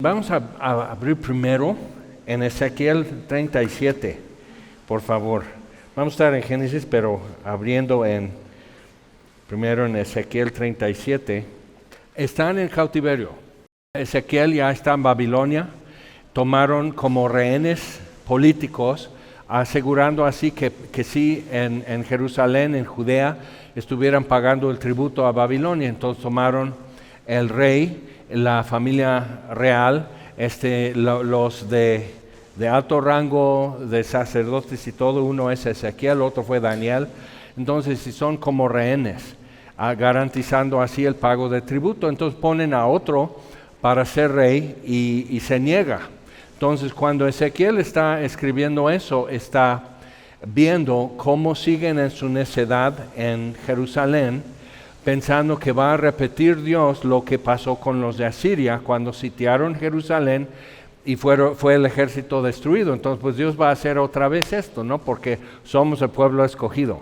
Vamos a abrir primero en Ezequiel 37, por favor. Vamos a estar en Génesis, pero abriendo primero en Ezequiel 37. Están en cautiverio. Ezequiel ya está en Babilonia. Tomaron como rehenes políticos, asegurando así que sí en Jerusalén, en Judea, estuvieran pagando el tributo a Entonces tomaron el rey, la familia real, los de alto rango, de sacerdotes y todo. Uno es Ezequiel, otro fue Daniel. Entonces, si son como rehenes, garantizando así el pago de tributo, entonces ponen a otro para ser rey y se niega. Entonces, cuando Ezequiel está escribiendo eso, está viendo cómo siguen en su necedad en Jerusalén, pensando que va a repetir Dios lo que pasó con los de Asiria cuando sitiaron Jerusalén y fue el ejército destruido. Entonces, pues Dios va a hacer otra vez esto, ¿no? Porque somos el pueblo escogido.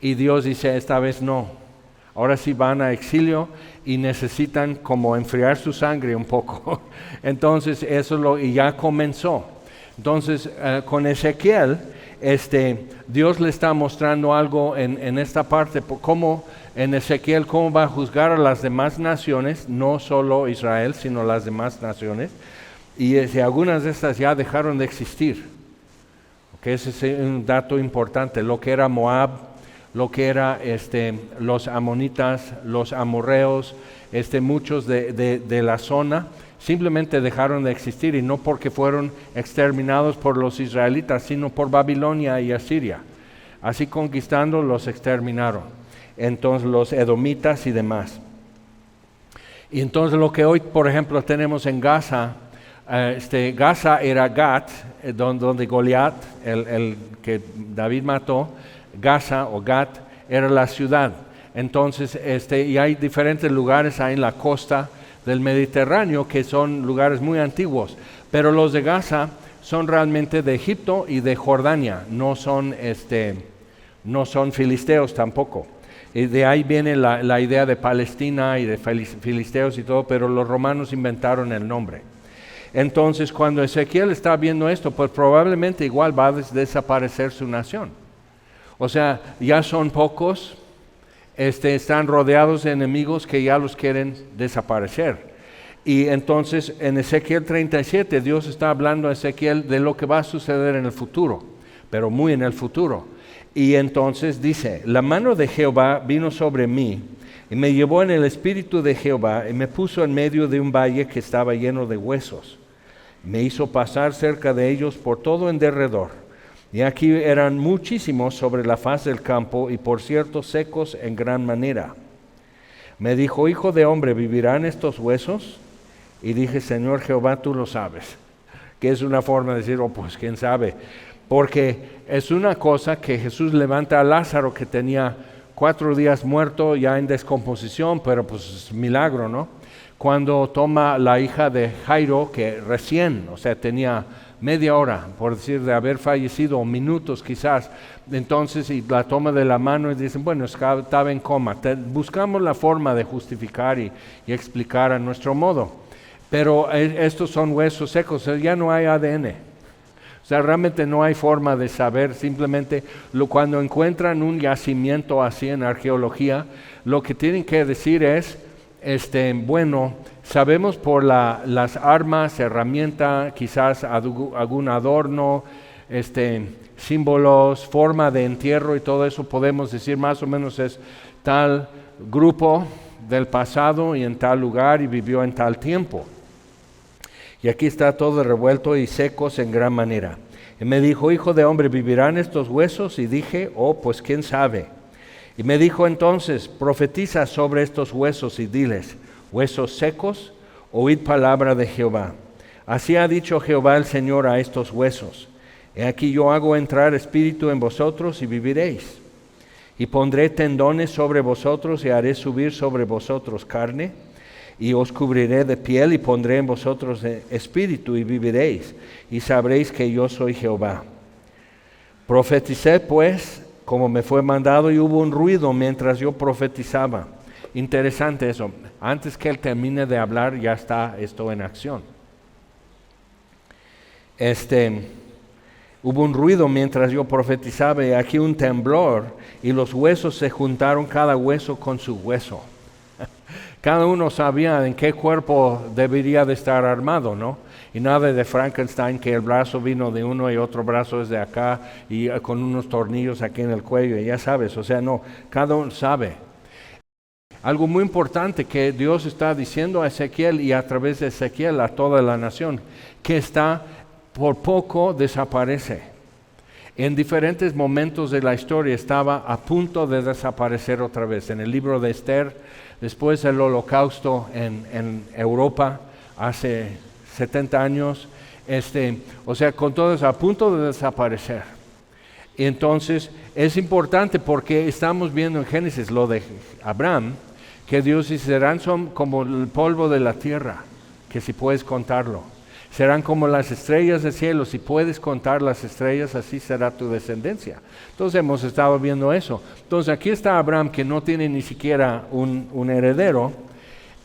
Y Dios dice, esta vez no. Ahora sí van a exilio y necesitan como enfriar su sangre un poco. Entonces, y ya comenzó. Entonces, con Ezequiel, Dios le está mostrando algo en esta parte, cómo en Ezequiel, cómo va a juzgar a las demás naciones, no solo Israel, sino las demás naciones, y algunas de estas ya dejaron de existir, okay, ese es un dato importante. Lo que era Moab, lo que era los amonitas, los amorreos, muchos de la zona, simplemente dejaron de existir, y no porque fueron exterminados por los israelitas, sino por Babilonia y Asiria. Así conquistando, los exterminaron. Entonces los edomitas y demás. Y entonces lo que hoy, por ejemplo, tenemos en Gaza, Gaza era Gat, donde Goliat, el que David mató, Gaza o Gat era la ciudad. Entonces, y hay diferentes lugares ahí en la costa del Mediterráneo que son lugares muy antiguos, pero los de Gaza son realmente de Egipto y de Jordania, no son filisteos tampoco. Y de ahí viene la idea de Palestina y de filisteos y todo, pero los romanos inventaron el nombre. Entonces, cuando Ezequiel está viendo esto, pues probablemente igual va a desaparecer su nación. O sea, ya son pocos, están rodeados de enemigos que ya los quieren desaparecer. Y entonces, en Ezequiel 37, Dios está hablando a Ezequiel de lo que va a suceder en el futuro, pero muy en el futuro. Y entonces dice, la mano de Jehová vino sobre mí, y me llevó en el espíritu de Jehová, y me puso en medio de un valle que estaba lleno de huesos. Me hizo pasar cerca de ellos por todo en derredor. Y aquí eran muchísimos sobre la faz del campo, y por cierto secos en gran manera. Me dijo, hijo de hombre, ¿vivirán estos huesos? Y dije, Señor Jehová, tú lo sabes. Que es una forma de decir, pues quién sabe. Porque es una cosa que Jesús levanta a Lázaro, que tenía 4 días muerto, ya en descomposición, pero pues es milagro, ¿no? Cuando toma la hija de Jairo, que recién, o sea, tenía media hora, por decir, de haber fallecido, o minutos quizás, entonces, y la toma de la mano y dicen, bueno, estaba en coma. Buscamos la forma de justificar y explicar a nuestro modo, pero estos son huesos secos, ya no hay ADN. O sea, realmente no hay forma de saber, simplemente cuando encuentran un yacimiento así en arqueología, lo que tienen que decir es, bueno, sabemos por las armas, herramientas, quizás algún adorno, símbolos, forma de entierro y todo eso, podemos decir más o menos es tal grupo del pasado y en tal lugar y vivió en tal tiempo. Y aquí está todo revuelto y secos en gran manera. Y me dijo, hijo de hombre, ¿vivirán estos huesos? Y dije, pues quién sabe. Y me dijo entonces, profetiza sobre estos huesos y diles, huesos secos, oíd palabra de Jehová. Así ha dicho Jehová el Señor a estos huesos. He aquí yo hago entrar espíritu en vosotros y viviréis. Y pondré tendones sobre vosotros y haré subir sobre vosotros carne. Y os cubriré de piel y pondré en vosotros espíritu y viviréis, y sabréis que yo soy Jehová. Profeticé pues, como me fue mandado, y hubo un ruido mientras yo profetizaba. Interesante eso. Antes que él termine de hablar, ya está esto en acción. hubo un ruido mientras yo profetizaba y aquí un temblor y los huesos se juntaron cada hueso con su hueso. Cada uno sabía en qué cuerpo debería de estar armado, ¿no? Y nada de Frankenstein, que el brazo vino de uno y otro brazo es de acá y con unos tornillos aquí en el cuello, y ya sabes, o sea, no, cada uno sabe. Algo muy importante que Dios está diciendo a Ezequiel y a través de Ezequiel a toda la nación, que está por poco desaparece. En diferentes momentos de la historia estaba a punto de desaparecer otra vez. En el libro de Esther, después del holocausto en Europa, hace 70 años, o sea, con todo eso a punto de desaparecer. Entonces, es importante porque estamos viendo en Génesis lo de Abraham, que Dios dice, serán como el polvo de la tierra, que si puedes contarlo. Serán como las estrellas del cielo, si puedes contar las estrellas, así será tu descendencia. Entonces hemos estado viendo eso. Entonces aquí está Abraham, que no tiene ni siquiera un heredero,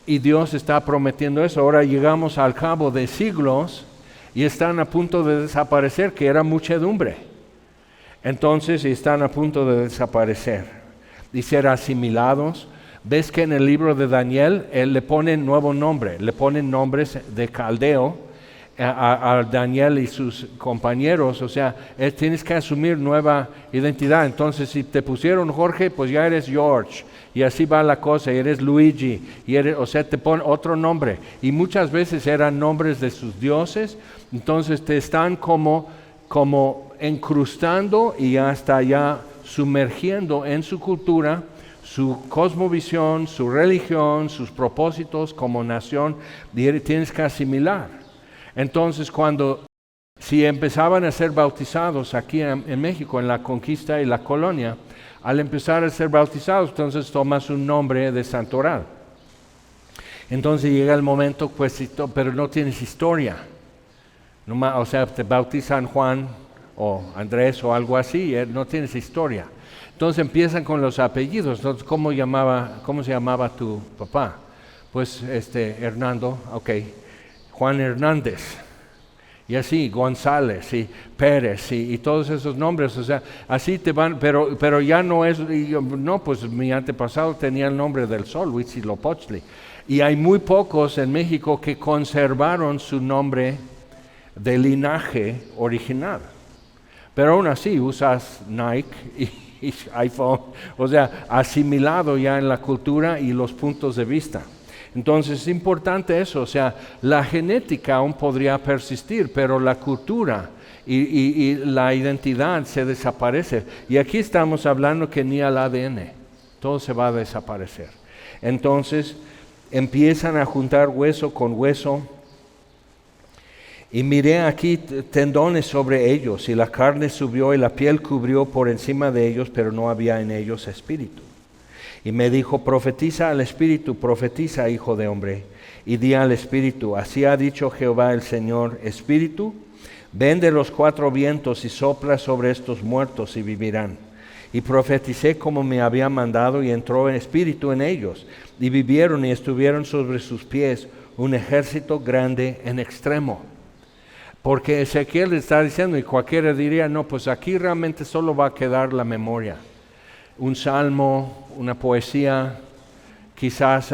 y Dios está prometiendo eso. Ahora llegamos al cabo de siglos y están a punto de desaparecer, que era muchedumbre. Entonces están a punto de desaparecer y ser asimilados. Ves que en el libro de Daniel, él le pone nuevo nombre, le ponen nombres de caldeo a Daniel y sus compañeros, o sea, tienes que asumir nueva identidad. Entonces, si te pusieron Jorge, pues ya eres George, y así va la cosa, y eres Luigi, o sea, te ponen otro nombre, y muchas veces eran nombres de sus dioses. Entonces te están como encrustando y hasta ya sumergiendo en su cultura, su cosmovisión, su religión, sus propósitos como nación, y tienes que asimilar. Entonces, si empezaban a ser bautizados aquí en México, en la conquista y la colonia, al empezar a ser bautizados, entonces tomas un nombre de santoral. Entonces llega el momento, pues, pero no tienes historia. O sea, te bautizan Juan o Andrés o algo así, no tienes historia. Entonces empiezan con los apellidos. Entonces, ¿cómo se llamaba tu papá? Pues Hernando, ok. Juan Hernández, y así, González, y Pérez, y todos esos nombres, o sea, así te van, pero ya no es, pues mi antepasado tenía el nombre del sol, Huitzilopochtli, y hay muy pocos en México que conservaron su nombre de linaje original, pero aún así usas Nike y iPhone, o sea, asimilado ya en la cultura y los puntos de vista. Entonces es importante eso, o sea, la genética aún podría persistir, pero la cultura y la identidad se desaparece. Y aquí estamos hablando que ni al ADN, todo se va a desaparecer. Entonces empiezan a juntar hueso con hueso, y miré aquí tendones sobre ellos, y la carne subió y la piel cubrió por encima de ellos, pero no había en ellos espíritu. Y me dijo, profetiza al espíritu, profetiza, hijo de hombre, y di al espíritu, así ha dicho Jehová el Señor, espíritu, ven de los cuatro vientos y sopla sobre estos muertos y vivirán. Y profeticé como me había mandado, y entró el espíritu en ellos, y vivieron y estuvieron sobre sus pies un ejército grande en extremo. Porque Ezequiel está diciendo, y cualquiera diría, no, pues aquí realmente solo va a quedar la memoria. Un salmo, una poesía, quizás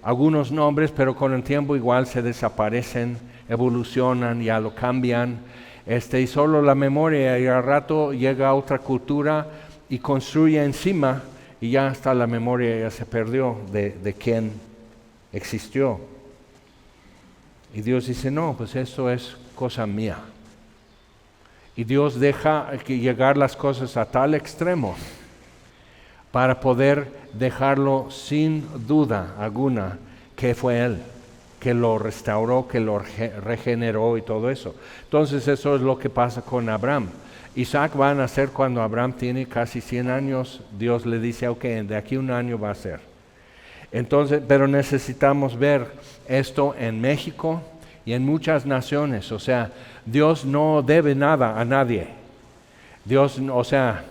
algunos nombres, pero con el tiempo igual se desaparecen, evolucionan, ya lo cambian, y solo la memoria, y al rato llega otra cultura y construye encima, y ya hasta la memoria ya se perdió de quién existió. Y Dios dice, no, pues esto es cosa mía. Y Dios deja que llegar las cosas a tal extremo para poder dejarlo sin duda alguna que fue Él, que lo restauró, que lo regeneró y todo eso. Entonces eso es lo que pasa con Abraham. Isaac va a nacer cuando Abraham tiene casi 100 años. Dios le dice, ok, de aquí a un año va a ser. Entonces, pero necesitamos ver esto en México y en muchas naciones. O sea, Dios no debe nada a nadie. Dios, o sea,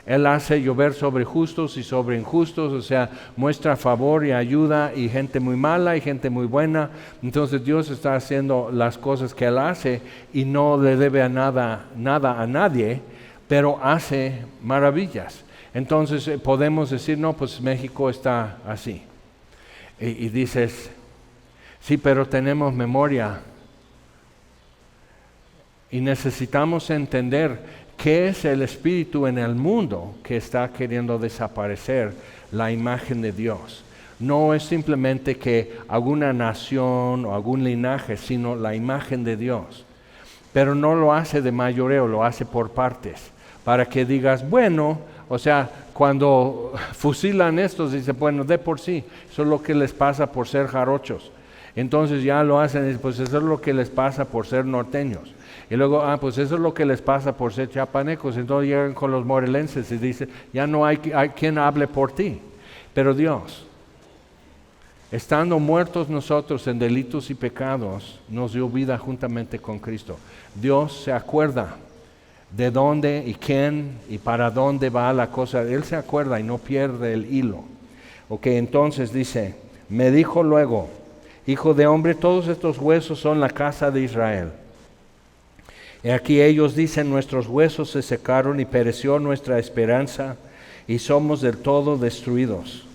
Él hace llover sobre justos y sobre injustos, o sea, muestra favor y ayuda y gente muy mala y gente muy buena. Entonces Dios está haciendo las cosas que Él hace y no le debe a nada a nadie, pero hace maravillas. Entonces podemos decir, no, pues México está así. Y dices, sí, pero tenemos memoria. Y necesitamos entender qué es el espíritu en el mundo que está queriendo desaparecer la imagen de Dios. No es simplemente que alguna nación o algún linaje, sino la imagen de Dios. Pero no lo hace de mayoreo, lo hace por partes. Para que digas, bueno, o sea, cuando fusilan estos, dice, bueno, de por sí, eso es lo que les pasa por ser jarochos. Entonces ya lo hacen, pues eso es lo que les pasa por ser norteños. Y luego, pues eso es lo que les pasa por ser chiapanecos. Entonces llegan con los morelenses y dicen, ya no hay quien hable por ti. Pero Dios, estando muertos nosotros en delitos y pecados, nos dio vida juntamente con Cristo. Dios se acuerda de dónde y quién y para dónde va la cosa. Él se acuerda y no pierde el hilo. Ok, entonces dice, me dijo luego, hijo de hombre, todos estos huesos son la casa de Israel. Y aquí ellos dicen, nuestros huesos se secaron y pereció nuestra esperanza y somos del todo destruidos.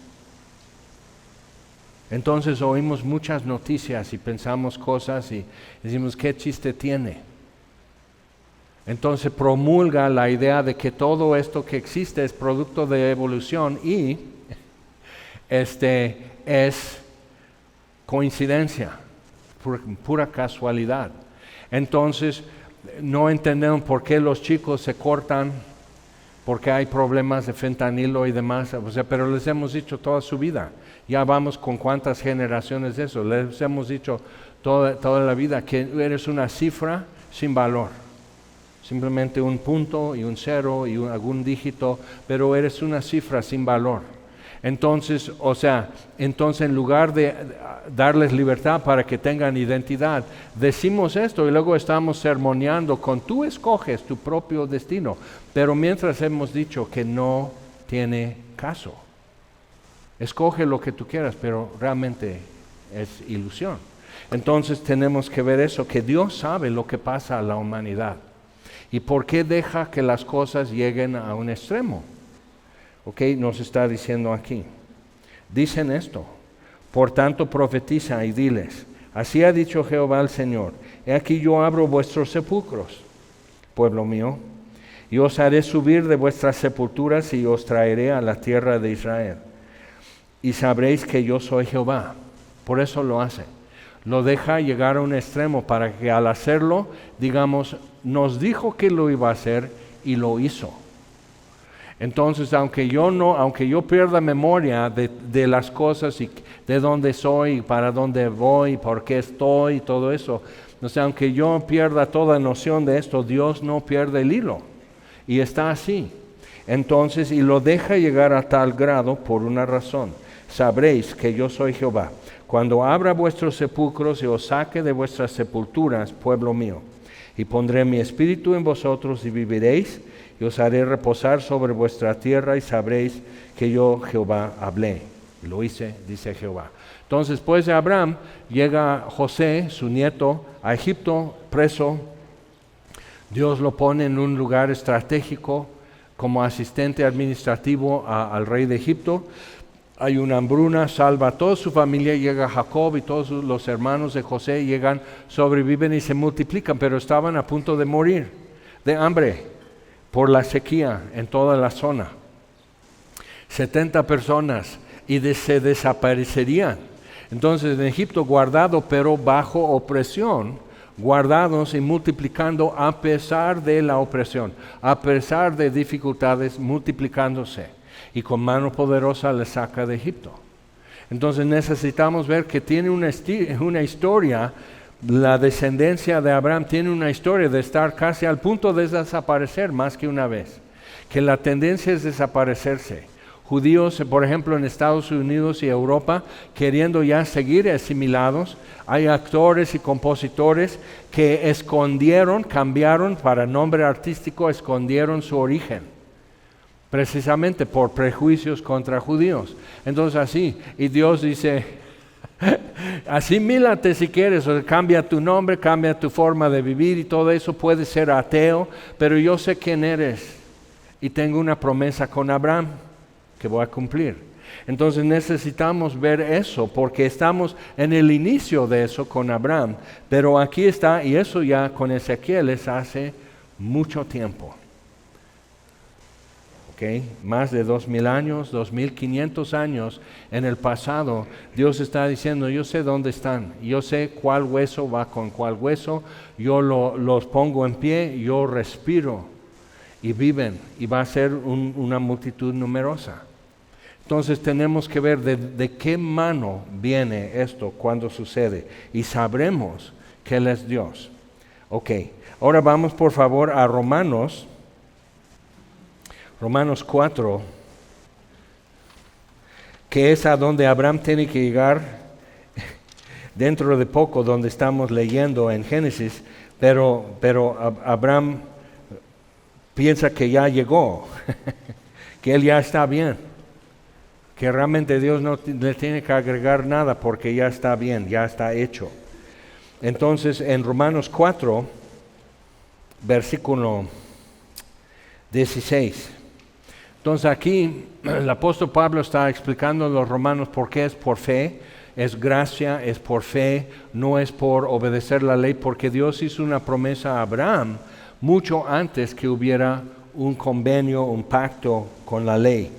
Entonces oímos muchas noticias y pensamos cosas y decimos, ¿qué chiste tiene? Entonces promulga la idea de que todo esto que existe es producto de evolución y es coincidencia, pura casualidad. Entonces no entendemos por qué los chicos se cortan, porque hay problemas de fentanilo y demás, o sea, pero les hemos dicho toda su vida. Ya vamos con cuántas generaciones de eso. Les hemos dicho toda la vida que eres una cifra sin valor. Simplemente un punto y un cero y algún dígito, pero eres una cifra sin valor. Entonces, en lugar de darles libertad para que tengan identidad, decimos esto y luego estamos sermoneando con tú escoges tu propio destino, pero mientras hemos dicho que no tiene caso. Escoge lo que tú quieras, pero realmente es ilusión. Entonces tenemos que ver eso, que Dios sabe lo que pasa a la humanidad y por qué deja que las cosas lleguen a un extremo. Ok, nos está diciendo aquí. Dicen esto, por tanto profetiza y diles, así ha dicho Jehová el Señor, he aquí yo abro vuestros sepulcros, pueblo mío, y os haré subir de vuestras sepulturas y os traeré a la tierra de Israel. Y sabréis que yo soy Jehová. Por eso lo hace. Lo deja llegar a un extremo para que al hacerlo, digamos, nos dijo que lo iba a hacer y lo hizo. Entonces, aunque yo pierda memoria de las cosas y de dónde soy, para dónde voy, por qué estoy y todo eso, o sea, aunque yo pierda toda noción de esto, Dios no pierde el hilo. Y está así. Entonces, y lo deja llegar a tal grado por una razón. Sabréis que yo soy Jehová, cuando abra vuestros sepulcros y os saque de vuestras sepulturas, pueblo mío, y pondré mi espíritu en vosotros y viviréis, y os haré reposar sobre vuestra tierra y sabréis que yo Jehová hablé. Lo hice, dice Jehová. Entonces, después de Abraham, llega José, su nieto, a Egipto, preso. Dios lo pone en un lugar estratégico como asistente administrativo al rey de Egipto. Hay una hambruna, salva a toda su familia, llega Jacob y todos los hermanos de José llegan, sobreviven y se multiplican, pero estaban a punto de morir de hambre por la sequía en toda la zona. 70 personas y se desaparecerían. Entonces en Egipto guardado, pero bajo opresión, guardados y multiplicando a pesar de la opresión, a pesar de dificultades, multiplicándose. Y con mano poderosa le saca de Egipto. Entonces necesitamos ver que tiene una historia, la descendencia de Abraham tiene una historia de estar casi al punto de desaparecer más que una vez. Que la tendencia es desaparecerse. Judíos, por ejemplo, en Estados Unidos y Europa, queriendo ya seguir asimilados, hay actores y compositores que escondieron, cambiaron para nombre artístico, escondieron su origen. precisamente por prejuicios contra judíos. Entonces así, y Dios dice, asimílate si quieres, o cambia tu nombre, cambia tu forma de vivir y todo eso, puedes ser ateo, pero yo sé quién eres y tengo una promesa con Abraham que voy a cumplir. Entonces necesitamos ver eso porque estamos en el inicio de eso con Abraham, pero aquí está, y eso ya con Ezequiel es hace mucho tiempo. Más de 2000 años, 2500 años en el pasado, Dios está diciendo, yo sé dónde están, yo sé cuál hueso va con cuál hueso, yo los pongo en pie, yo respiro y viven, y va a ser una multitud numerosa. Entonces tenemos que ver de qué mano viene esto cuando sucede, y sabremos que Él es Dios. Ahora vamos por favor a Romanos 4, que es a donde Abraham tiene que llegar dentro de poco, donde estamos leyendo en Génesis, pero Abraham piensa que ya llegó, que él ya está bien, que realmente Dios no le tiene que agregar nada porque ya está bien, ya está hecho. Entonces en Romanos 4, versículo 16, entonces aquí el apóstol Pablo está explicando a los romanos por qué es por fe, es gracia, es por fe, no es por obedecer la ley, porque Dios hizo una promesa a Abraham mucho antes que hubiera un convenio, un pacto con la ley.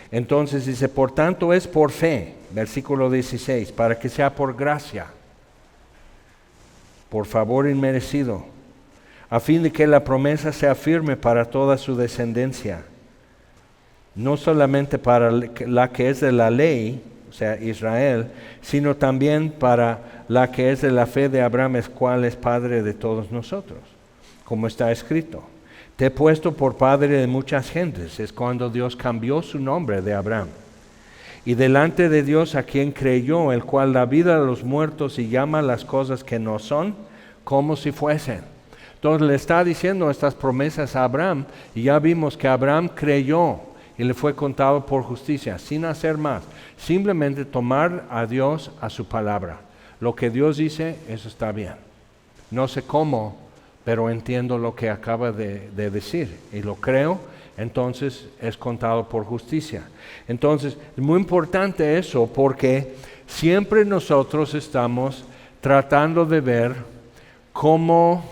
Entonces dice, por tanto es por fe, versículo 16, para que sea por gracia, por favor inmerecido, a fin de que la promesa sea firme para toda su descendencia, no solamente para la que es de la ley, o sea, Israel, sino también para la que es de la fe de Abraham, el cual es padre de todos nosotros, como está escrito. Te he puesto por padre de muchas gentes, es cuando Dios cambió su nombre de Abraham. Y delante de Dios a quien creyó, el cual da vida a los muertos y llama las cosas que no son, como si fuesen. Entonces le está diciendo estas promesas a Abraham, y ya vimos que Abraham creyó y le fue contado por justicia, sin hacer más, simplemente tomar a Dios a su palabra. Lo que Dios dice, eso está bien. No sé cómo, pero entiendo lo que acaba de decir y lo creo, entonces es contado por justicia. Entonces es muy importante eso, porque siempre nosotros estamos tratando de ver cómo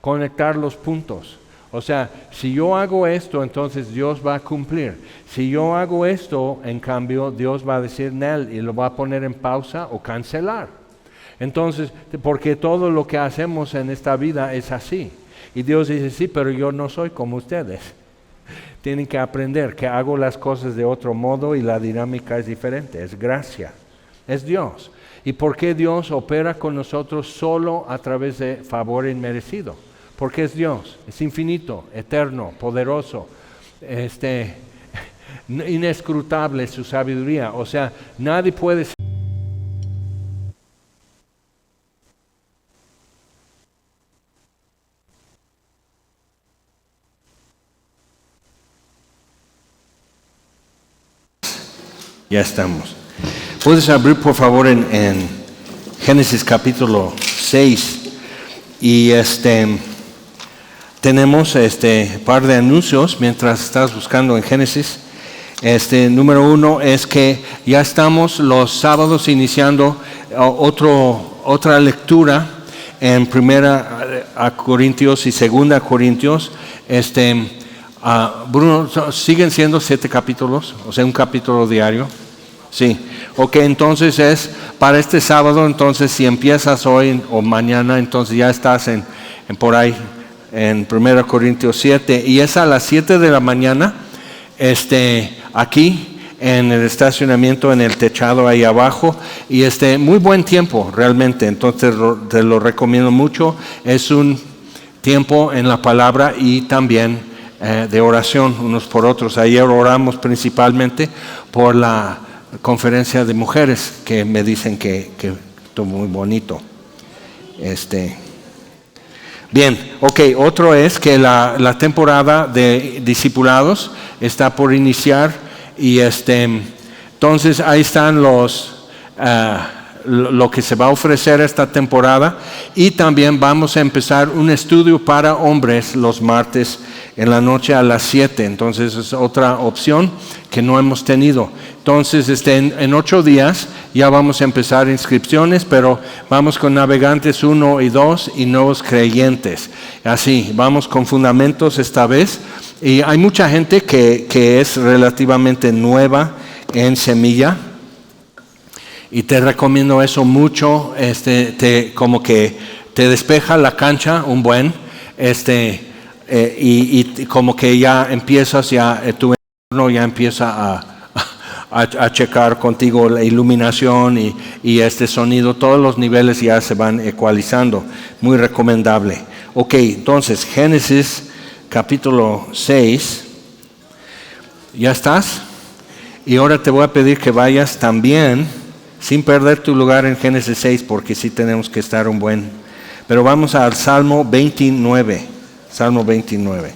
conectar los puntos. O sea, si yo hago esto, entonces Dios va a cumplir. Si yo hago esto, en cambio, Dios va a decir Nel y lo va a poner en pausa o cancelar. Entonces, porque todo lo que hacemos en esta vida es así. Y Dios dice, sí, pero yo no soy como ustedes. Tienen que aprender que hago las cosas de otro modo y la dinámica es diferente. Es gracia, es Dios. ¿Y por qué Dios opera con nosotros solo a través de favor inmerecido? Porque es Dios, es infinito, eterno, poderoso, inescrutable su sabiduría. O sea, nadie puede ser. Ya estamos. Puedes abrir por favor en Génesis capítulo 6 y tenemos par de anuncios mientras estás buscando en Génesis. Número 1 es que ya estamos los sábados iniciando otra lectura en Primera a Corintios y Segunda a Corintios. Bruno, ¿siguen siendo 7 capítulos? O sea, un capítulo diario. Sí, ok, entonces es para este sábado, entonces si empiezas hoy o mañana, entonces ya estás en por ahí, en 1 Corintios 7, y es a las 7 de la mañana, aquí en el estacionamiento, en el techado ahí abajo, y muy buen tiempo realmente, entonces te lo recomiendo mucho, es un tiempo en la palabra y también de oración unos por otros. Ayer oramos principalmente por la conferencia de mujeres que me dicen que estuvo muy bonito. Bien, ok, otro es que la temporada de discipulados está por iniciar y entonces ahí están lo que se va a ofrecer esta temporada, y también vamos a empezar un estudio para hombres los martes en la noche a las 7. Entonces es otra opción que no hemos tenido. Entonces en 8 días ya vamos a empezar inscripciones, pero vamos con Navegantes 1 y 2 y Nuevos Creyentes. Así, vamos con fundamentos esta vez, y hay mucha gente que es relativamente nueva en Semilla, y te recomiendo eso mucho. Como que te despeja la cancha un buen, y como que ya empiezas, tu entorno ya empieza a checar contigo la iluminación y sonido, todos los niveles ya se van ecualizando. Muy recomendable. Ok, entonces Génesis capítulo 6. ¿Ya estás? Y ahora te voy a pedir que vayas también, sin perder tu lugar en Génesis 6, porque sí tenemos que estar un buen. Pero vamos al Salmo 29. Salmo 29.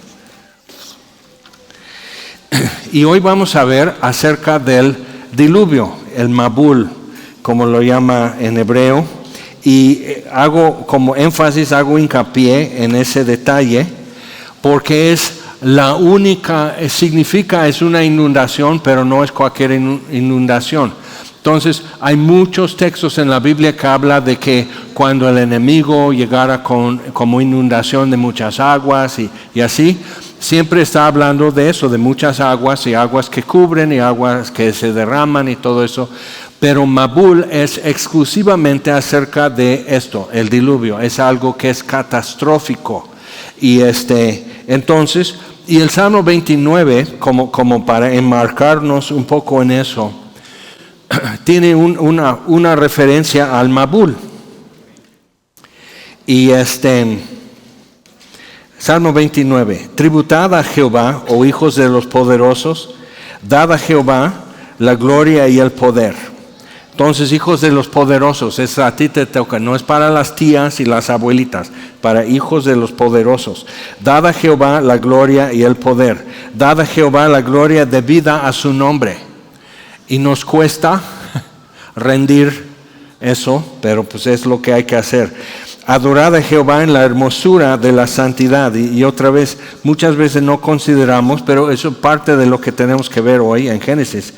Y hoy vamos a ver acerca del diluvio, el Mabul, como lo llama en hebreo. Y hago como énfasis, hago hincapié en ese detalle, porque es la única, significa, es una inundación, pero no es cualquier inundación. Entonces, hay muchos textos en la Biblia que habla de que cuando el enemigo llegara como inundación de muchas aguas y así, siempre está hablando de eso, de muchas aguas y aguas que cubren y aguas que se derraman y todo eso. Pero Mabul es exclusivamente acerca de esto, el diluvio, es algo que es catastrófico. Y entonces, y el Salmo 29, como para enmarcarnos un poco en eso, tiene una referencia al Mabul. Y Salmo 29, tributad a Jehová, oh hijos de los poderosos, dad a Jehová la gloria y el poder. Entonces, hijos de los poderosos, es a ti te toca, no es para las tías y las abuelitas, para hijos de los poderosos. Dad a Jehová la gloria y el poder. Dad a Jehová la gloria debida a su nombre. Y nos cuesta rendir eso, pero pues es lo que hay que hacer. Adorad a Jehová en la hermosura de la santidad. Y otra vez, muchas veces no consideramos, pero eso es parte de lo que tenemos que ver hoy en Génesis.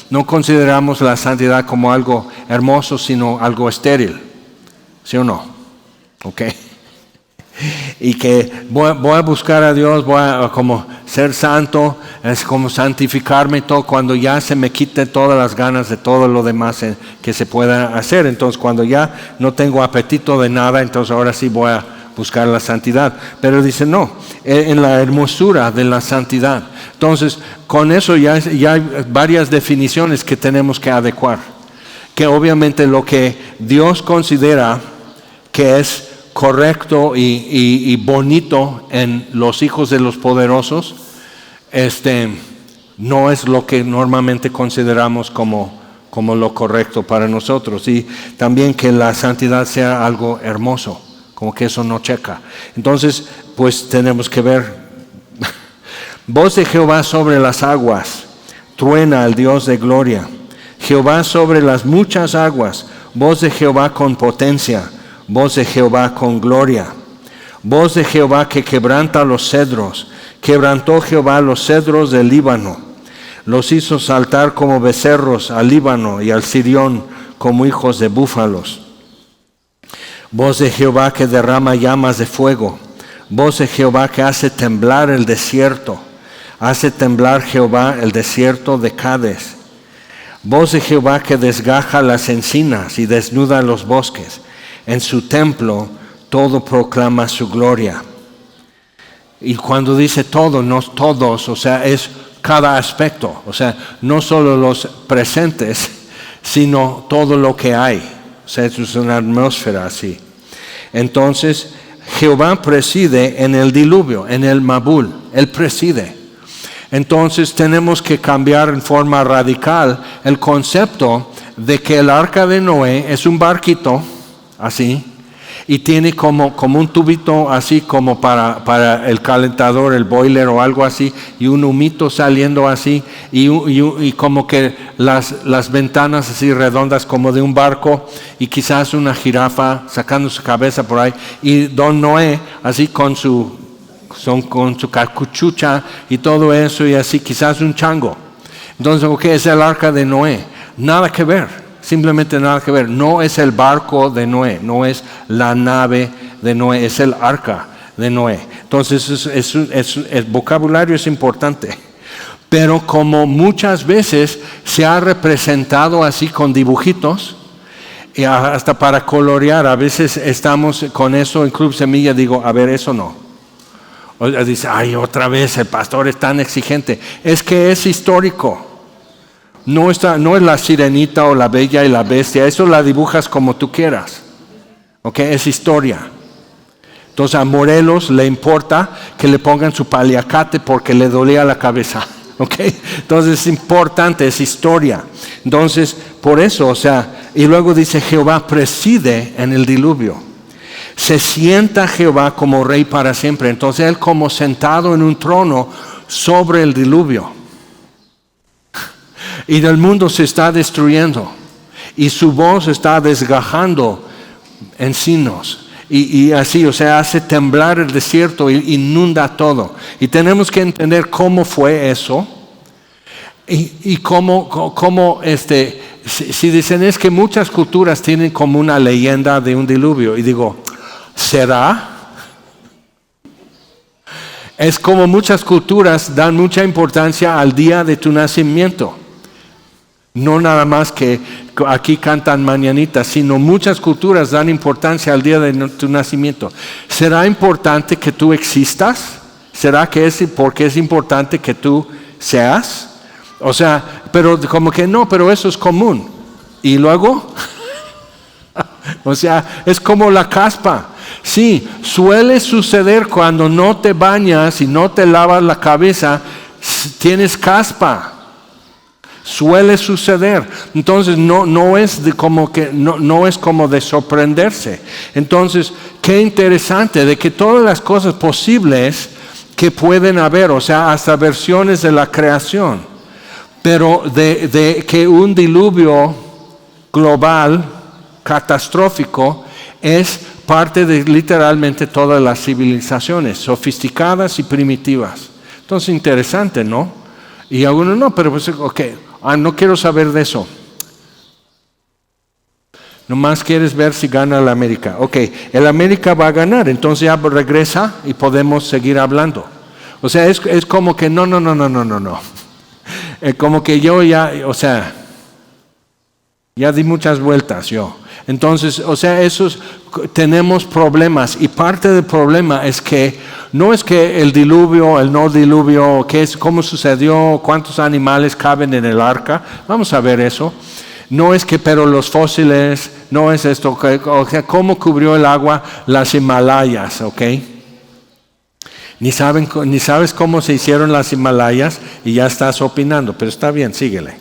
No consideramos la santidad como algo hermoso, sino algo estéril. ¿Sí o no? Ok. Y que voy a buscar a Dios, voy a como ser santo, es como santificarme y todo, cuando ya se me quite todas las ganas de todo lo demás que se pueda hacer. Entonces, cuando ya no tengo apetito de nada, entonces ahora sí voy a buscar la santidad. Pero dice no, en la hermosura de la santidad. Entonces, con eso ya hay varias definiciones que tenemos que adecuar. Que obviamente lo que Dios considera que es correcto y bonito en los hijos de los poderosos, no es lo que normalmente consideramos como lo correcto para nosotros. Y también que la santidad sea algo hermoso, como que eso no checa. Entonces, pues tenemos que ver. Voz de Jehová sobre las aguas, truena al Dios de gloria. Jehová sobre las muchas aguas, voz de Jehová con potencia. Voz de Jehová con gloria. Voz de Jehová que quebranta los cedros. Quebrantó Jehová los cedros del Líbano. Los hizo saltar como becerros al Líbano y al Sirión como hijos de búfalos. Voz de Jehová que derrama llamas de fuego. Voz de Jehová que hace temblar el desierto. Hace temblar Jehová el desierto de Cades. Voz de Jehová que desgaja las encinas y desnuda los bosques. En su templo todo proclama su gloria. Y cuando dice todo, no todos, o sea, es cada aspecto. O sea, no solo los presentes, sino todo lo que hay. O sea, es una atmósfera así. Entonces, Jehová preside en el diluvio, en el Mabul. Él preside. Entonces, tenemos que cambiar en forma radical el concepto de que el arca de Noé es un barquito, así, y tiene como un tubito así como para el calentador, el boiler o algo así, y un humito saliendo así, y como que las ventanas así redondas como de un barco, y quizás una jirafa sacando su cabeza por ahí, y don Noé así con su cachucha y todo eso, y así quizás un chango. Entonces, es el arca de Noé. Nada que ver, simplemente nada que ver. No es el barco de Noé, no es la nave de Noé, es el arca de Noé. Entonces, el vocabulario es importante. Pero como muchas veces se ha representado así con dibujitos, y hasta para colorear, a veces estamos con eso en Club Semilla, digo, a ver, eso no. O dice, ay, otra vez el pastor es tan exigente. Es que es histórico. No es la sirenita o la bella y la bestia, eso la dibujas como tú quieras. Es historia. Entonces a Morelos le importa que le pongan su paliacate porque le dolía la cabeza. Entonces es importante, es historia. Entonces, por eso, y luego dice, Jehová preside en el diluvio. Se sienta Jehová como rey para siempre. Entonces él como sentado en un trono sobre el diluvio. Y el mundo se está destruyendo. Y su voz está desgajando encinos. Y así, hace temblar el desierto e inunda todo. Y tenemos que entender cómo fue eso. Y cómo si dicen es que muchas culturas tienen como una leyenda de un diluvio. Y digo, ¿será? Es como muchas culturas dan mucha importancia al día de tu nacimiento. No nada más que aquí cantan mañanitas, sino muchas culturas dan importancia al día de tu nacimiento. ¿Será importante que tú existas? ¿Será que es porque es importante que tú seas? Pero como que no, pero eso es común. Y luego, es como la caspa. Sí, suele suceder cuando no te bañas y no te lavas la cabeza, tienes caspa. Suele suceder. Entonces no es como de sorprenderse. Entonces, qué interesante de que todas las cosas posibles que pueden haber, hasta versiones de la creación, pero de que un diluvio global catastrófico es parte de literalmente todas las civilizaciones sofisticadas y primitivas. Entonces, interesante, ¿no? Y algunos no, pero no quiero saber de eso. Nomás quieres ver si gana el América. El América va a ganar, entonces ya regresa y podemos seguir hablando. Es como que no. Como que yo ya di muchas vueltas yo. Entonces, tenemos problemas, y parte del problema es que no es que el diluvio, el no diluvio, cómo sucedió, cuántos animales caben en el arca. Vamos a ver eso. No es que, pero los fósiles, no es esto, cómo cubrió el agua las Himalayas, Ni sabes cómo se hicieron las Himalayas y ya estás opinando, pero está bien, síguele.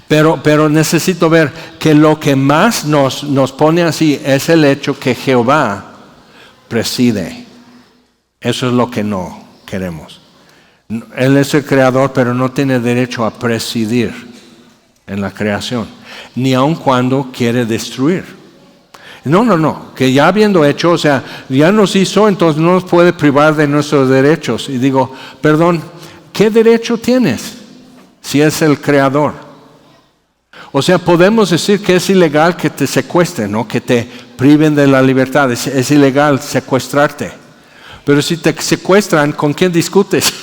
Pero necesito ver que lo que más nos pone así es el hecho que Jehová preside. Eso es lo que no queremos. Él es el creador, pero no tiene derecho a presidir en la creación, ni aun cuando quiere destruir. No, que ya habiendo hecho, ya nos hizo, entonces no nos puede privar de nuestros derechos. Y digo, perdón, ¿qué derecho tienes si es el creador? Podemos decir que es ilegal que te secuestren, ¿no? Que te priven de la libertad. Es ilegal secuestrarte. Pero si te secuestran, ¿con quién discutes?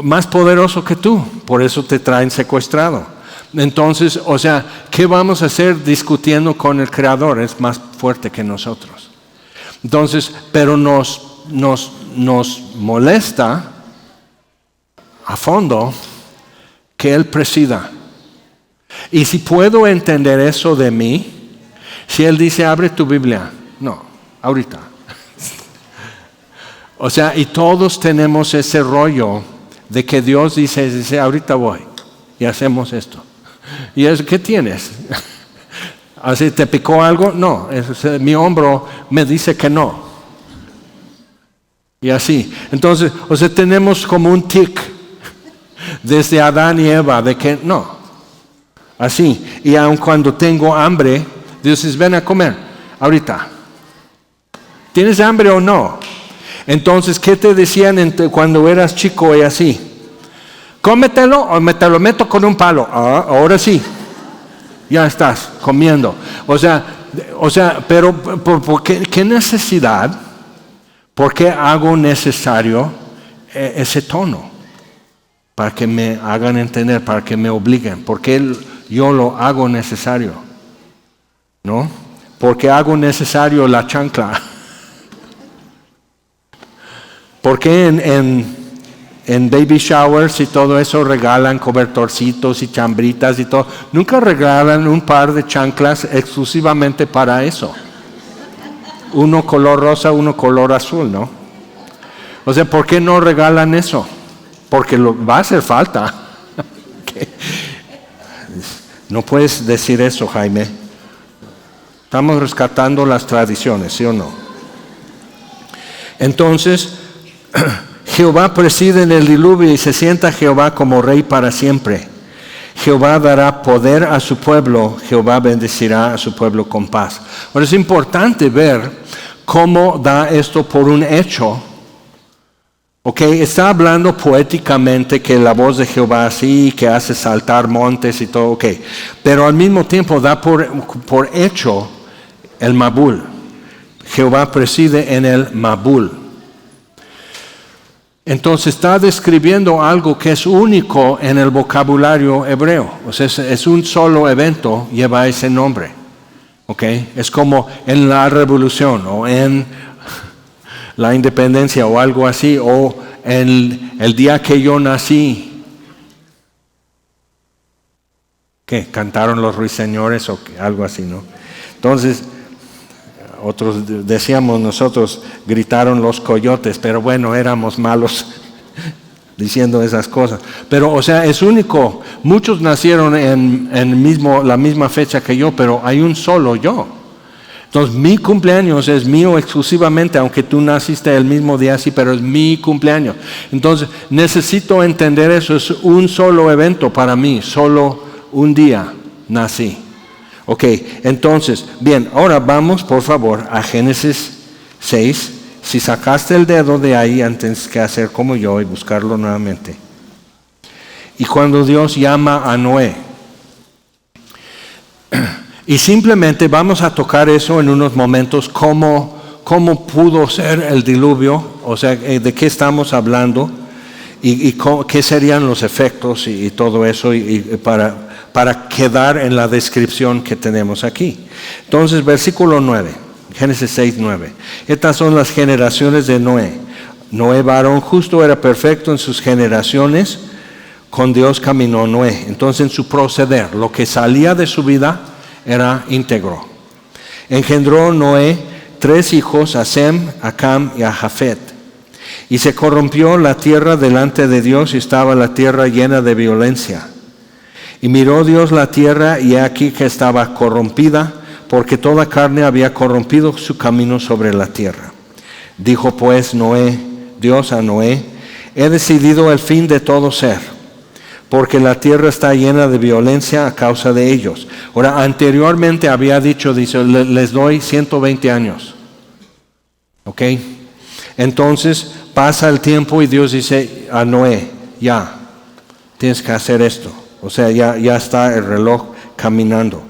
Más poderoso que tú, por eso te traen secuestrado. Entonces, ¿qué vamos a hacer discutiendo con el Creador? Es más fuerte que nosotros. Entonces, pero nos molesta a fondo que Él presida. Y si puedo entender eso de mí, si Él dice, abre tu Biblia, no, ahorita. Y todos tenemos ese rollo de que Dios dice, ahorita voy y hacemos esto. Y es, ¿qué tienes? ¿Así te picó algo? No, mi hombro me dice que no. Y así. Entonces, o sea, tenemos como un tic desde Adán y Eva de que no. Así. Y aun cuando tengo hambre, Dios dice, ven a comer ahorita. ¿Tienes hambre o no? Entonces, ¿qué te decían cuando eras chico y así? Cómetelo o te lo meto con un palo. Ah, ahora sí. Ya estás comiendo. O sea, pero ¿por qué necesidad? ¿Por qué hago necesario ese tono? Para que me hagan entender, para que me obliguen. ¿Por qué yo lo hago necesario? ¿No? ¿Por qué hago necesario la chancla? ¿Por qué en baby showers y todo eso regalan cobertorcitos y chambritas y todo? Nunca regalan un par de chanclas exclusivamente para eso. Uno color rosa, uno color azul, ¿no? O sea, ¿por qué no regalan eso? Porque va a hacer falta. No puedes decir eso, Jaime. Estamos rescatando las tradiciones, ¿sí o no? Entonces, Jehová preside en el diluvio y se sienta Jehová como rey para siempre. Jehová dará poder a su pueblo, Jehová bendecirá a su pueblo con paz. Ahora es importante ver cómo da esto por un hecho. Ok, está hablando poéticamente que la voz de Jehová así, que hace saltar montes y todo, ok. Pero al mismo tiempo da por hecho el Mabul. Jehová preside en el Mabul. Entonces está describiendo algo que es único en el vocabulario hebreo. O sea, es un solo evento, lleva ese nombre. ¿Ok? Es como en la revolución o en la independencia o algo así, o en el día que yo nací. ¿Qué? ¿Cantaron los ruiseñores o qué? Algo así, ¿no? Entonces, otros decíamos nosotros, gritaron los coyotes, pero bueno, éramos malos diciendo esas cosas. Pero, o sea, es único. Muchos nacieron en la misma fecha que yo, pero hay un solo yo. Entonces, mi cumpleaños es mío exclusivamente, aunque tú naciste el mismo día, sí, pero es mi cumpleaños. Entonces, necesito entender eso. Es un solo evento para mí, solo un día nací. Ok, entonces, bien, ahora vamos, por favor, a Génesis 6. Si sacaste el dedo de ahí, antes que hacer como yo y buscarlo nuevamente. Y cuando Dios llama a Noé. Y simplemente vamos a tocar eso en unos momentos, cómo pudo ser el diluvio, o sea, de qué estamos hablando y qué serían los efectos y todo eso y para quedar en la descripción que tenemos aquí. Entonces, versículo 9, Génesis 6, 9. Estas son las generaciones de Noé. Noé, varón justo, era perfecto en sus generaciones, con Dios caminó Noé. Entonces, en su proceder, lo que salía de su vida era íntegro. Engendró Noé 3 hijos, a Sem, a Cam y a Jafet. Y se corrompió la tierra delante de Dios y estaba la tierra llena de violencia. Y miró Dios la tierra y he aquí que estaba corrompida, porque toda carne había corrompido su camino sobre la tierra. Dijo pues Dios a Noé, he decidido el fin de todo ser, porque la tierra está llena de violencia a causa de ellos. Ahora, anteriormente había dicho, dice, les doy 120 años. ¿Ok? Entonces, pasa el tiempo y Dios dice a Noé, ya, tienes que hacer esto. O sea, ya está el reloj caminando.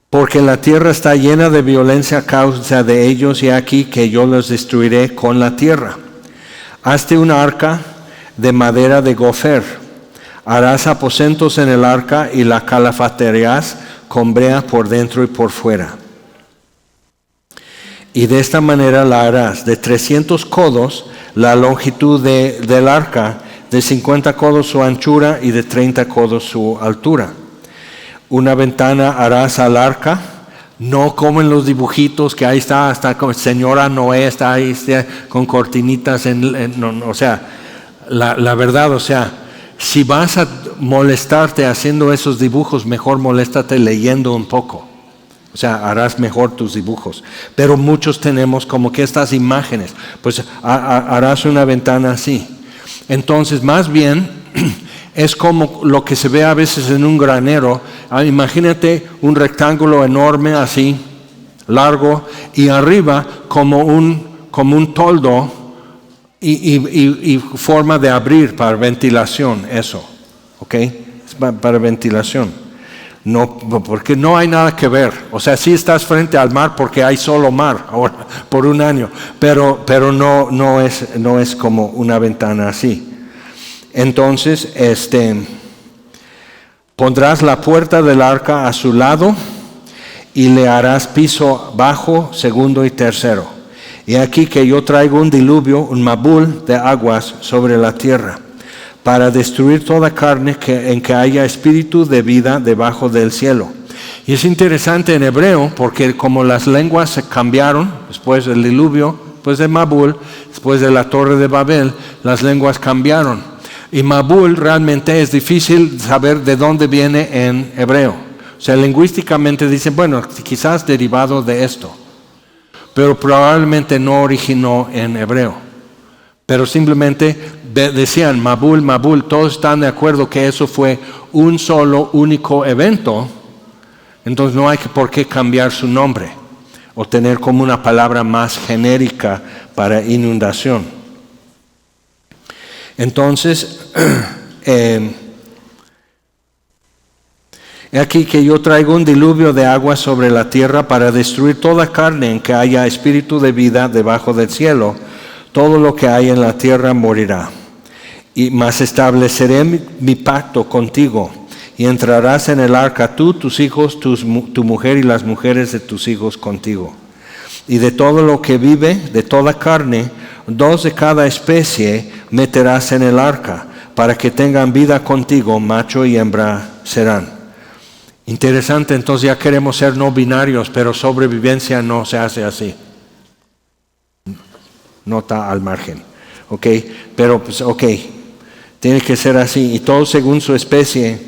Porque la tierra está llena de violencia a causa de ellos, y aquí que yo los destruiré con la tierra. Hazte una arca de madera de gofer. Harás aposentos en el arca y la calafatearás con brea por dentro y por fuera. Y de esta manera la harás de 300 codos la longitud del arca, de 50 codos su anchura y de 30 codos su altura. Una ventana harás al arca, no como en los dibujitos que ahí está, hasta como señora Noé está ahí con cortinitas, o sea, la verdad, o sea, si vas a molestarte haciendo esos dibujos, mejor moléstate leyendo un poco. O sea, harás mejor tus dibujos. Pero muchos tenemos como que estas imágenes, pues harás una ventana así. Entonces, más bien, es como lo que se ve a veces en un granero. Imagínate un rectángulo enorme así, largo, y arriba como un toldo y forma de abrir para ventilación, eso. ¿Ok? Es para ventilación. No, porque no hay nada que ver. O sea, sí estás frente al mar porque hay solo mar ahora por un año, pero no es como una ventana así. Entonces, pondrás la puerta del arca a su lado y le harás piso bajo, segundo y tercero. Y aquí que yo traigo un diluvio, un mabul de aguas sobre la tierra, para destruir toda carne en que haya espíritu de vida debajo del cielo. Y es interesante en hebreo porque como las lenguas se cambiaron después del diluvio, después de Mabul, después de la torre de Babel, las lenguas cambiaron. Y Mabul realmente es difícil saber de dónde viene en hebreo. O sea, lingüísticamente dicen, bueno, quizás derivado de esto, pero probablemente no originó en hebreo. Pero simplemente decían Mabul, Mabul, todos están de acuerdo que eso fue un solo, único evento. Entonces no hay por qué cambiar su nombre o tener como una palabra más genérica para inundación. Entonces, aquí que yo traigo un diluvio de agua sobre la tierra para destruir toda carne en que haya espíritu de vida debajo del cielo. Todo lo que hay en la tierra morirá. Mas estableceré mi pacto contigo, y entrarás en el arca tú, tus hijos, tu mujer y las mujeres de tus hijos contigo. Y de todo lo que vive, de toda carne, 2 de cada especie meterás en el arca, para que tengan vida contigo, macho y hembra serán. Interesante, entonces ya queremos ser no binarios, pero sobrevivencia no se hace así. Nota al margen, ¿ok? Pero pues, ok, tiene que ser así. Y todos según su especie,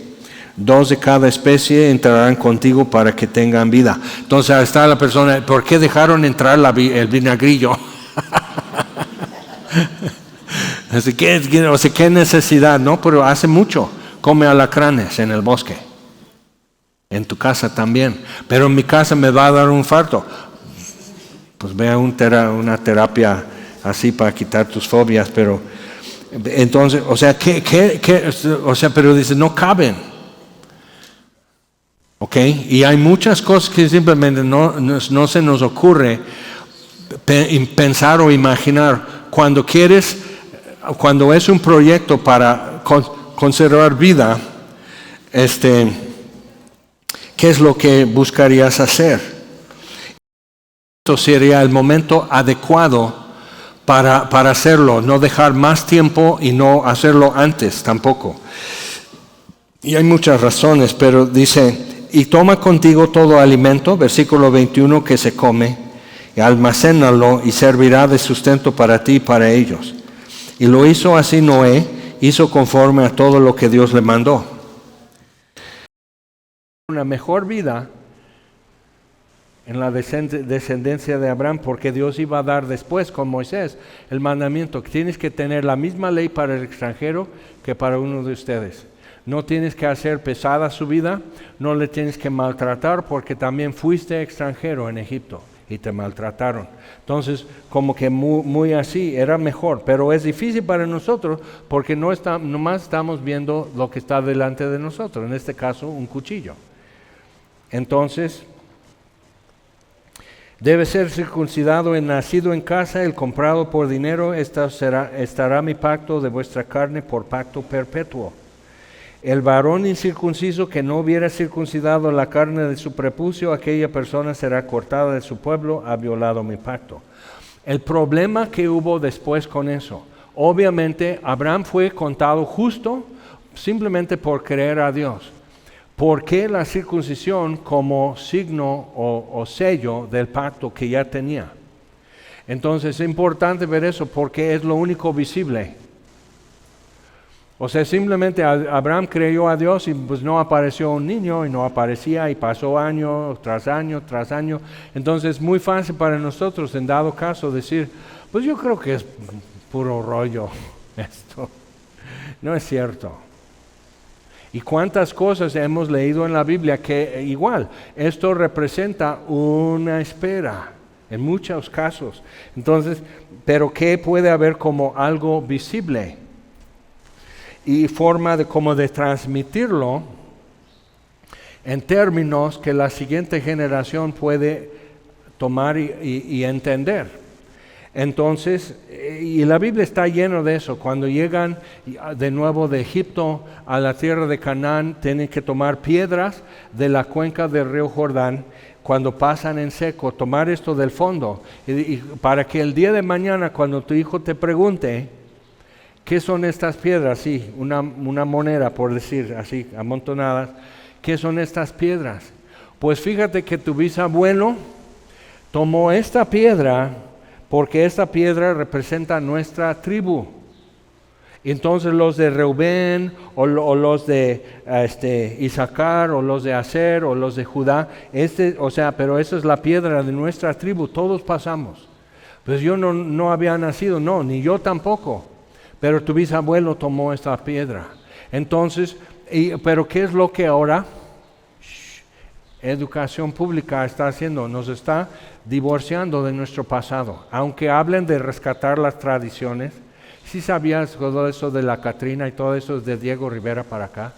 2 de cada especie entrarán contigo para que tengan vida. Entonces está la persona, ¿por qué dejaron entrar el vinagrillo? Así que, o sea, ¿qué necesidad? No, pero hace mucho. Come alacranes en el bosque. En tu casa también. Pero en mi casa me va a dar un infarto. Pues ve a una terapia así para quitar tus fobias, pero entonces, o sea, o sea, pero dice, no caben. ¿Ok? Y hay muchas cosas que simplemente no se nos ocurre pensar o imaginar. Cuando es un proyecto para conservar vida, ¿qué es lo que buscarías hacer? Esto sería el momento adecuado para hacerlo, no dejar más tiempo y no hacerlo antes tampoco. Y hay muchas razones, pero dice, y toma contigo todo alimento, versículo 21, que se come, y almacénalo y servirá de sustento para ti y para ellos. Y lo hizo así Noé, hizo conforme a todo lo que Dios le mandó. Una mejor vida en la descendencia de Abraham, porque Dios iba a dar después con Moisés el mandamiento que tienes que tener la misma ley para el extranjero que para uno de ustedes. No tienes que hacer pesada su vida, no le tienes que maltratar porque también fuiste extranjero en Egipto y te maltrataron. Entonces, como que muy así, era mejor, pero es difícil para nosotros porque nomás estamos viendo lo que está delante de nosotros, en este caso un cuchillo. Entonces, debe ser circuncidado el nacido en casa, el comprado por dinero, estará mi pacto de vuestra carne por pacto perpetuo. El varón incircunciso que no hubiera circuncidado la carne de su prepucio, aquella persona será cortada de su pueblo, ha violado mi pacto. El problema que hubo después con eso, obviamente Abraham fue contado justo simplemente por creer a Dios. ¿Por qué la circuncisión como signo o sello del pacto que ya tenía? Entonces es importante ver eso porque es lo único visible. O sea, simplemente Abraham creyó a Dios y pues no apareció un niño y no aparecía y pasó año tras año tras año. Entonces es muy fácil para nosotros, en dado caso, decir, pues yo creo que es puro rollo esto. No es cierto. Y cuántas cosas hemos leído en la Biblia que igual, esto representa una espera en muchos casos. Entonces, pero ¿qué puede haber como algo visible? Y forma de transmitirlo en términos que la siguiente generación puede tomar y entender. Entonces, y la Biblia está llena de eso. Cuando llegan de nuevo de Egipto a la tierra de Canaán, tienen que tomar piedras de la cuenca del río Jordán. Cuando pasan en seco, tomar esto del fondo, y para que el día de mañana, cuando tu hijo te pregunte, ¿qué son estas piedras? Sí, una moneda, por decir así, amontonadas. ¿Qué son estas piedras? Pues fíjate que tu bisabuelo tomó esta piedra porque esta piedra representa nuestra tribu. Entonces los de Reubén o los de Isaacar o los de Aser o los de Judá, pero esa es la piedra de nuestra tribu, todos pasamos. Pues yo no había nacido, no, ni yo tampoco. Pero tu bisabuelo tomó esta piedra. Entonces, pero ¿qué es lo que ahora educación pública está haciendo? Nos está divorciando de nuestro pasado. Aunque hablen de rescatar las tradiciones, ¿sí sabías todo eso de la Catrina y todo eso de Diego Rivera para acá?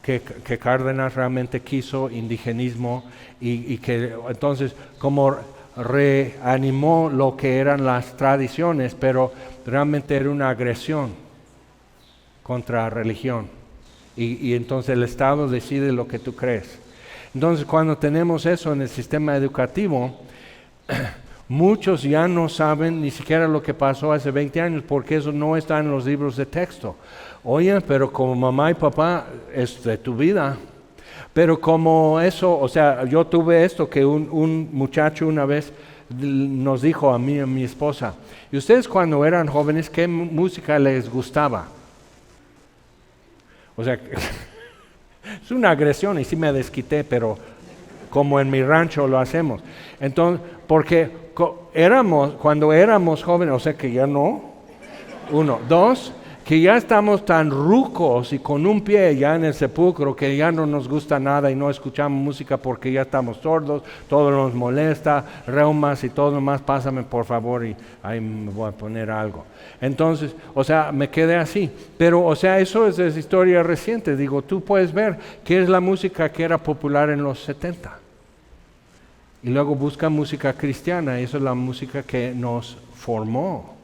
Que Cárdenas realmente quiso indigenismo y que entonces como reanimó lo que eran las tradiciones, pero realmente era una agresión contra la religión. Y entonces el Estado decide lo que tú crees. Entonces cuando tenemos eso en el sistema educativo, muchos ya no saben ni siquiera lo que pasó hace 20 años, porque eso no está en los libros de texto. Oye, pero como mamá y papá es de tu vida. Pero como eso, o sea, yo tuve esto que un muchacho una vez nos dijo a mí y a mi esposa, ¿y ustedes cuando eran jóvenes qué música les gustaba? O sea, es una agresión y sí me desquité, pero como en mi rancho lo hacemos. Entonces, porque cuando éramos jóvenes, o sea que ya no, 1, 2, que ya estamos tan rucos y con un pie ya en el sepulcro que ya no nos gusta nada y no escuchamos música porque ya estamos sordos, todo nos molesta, reumas y todo más, pásame por favor y ahí me voy a poner algo. Entonces, o sea, me quedé así. Pero, o sea, eso es historia reciente. Digo, tú puedes ver qué es la música que era popular en los 70. Y luego busca música cristiana, eso es la música que nos formó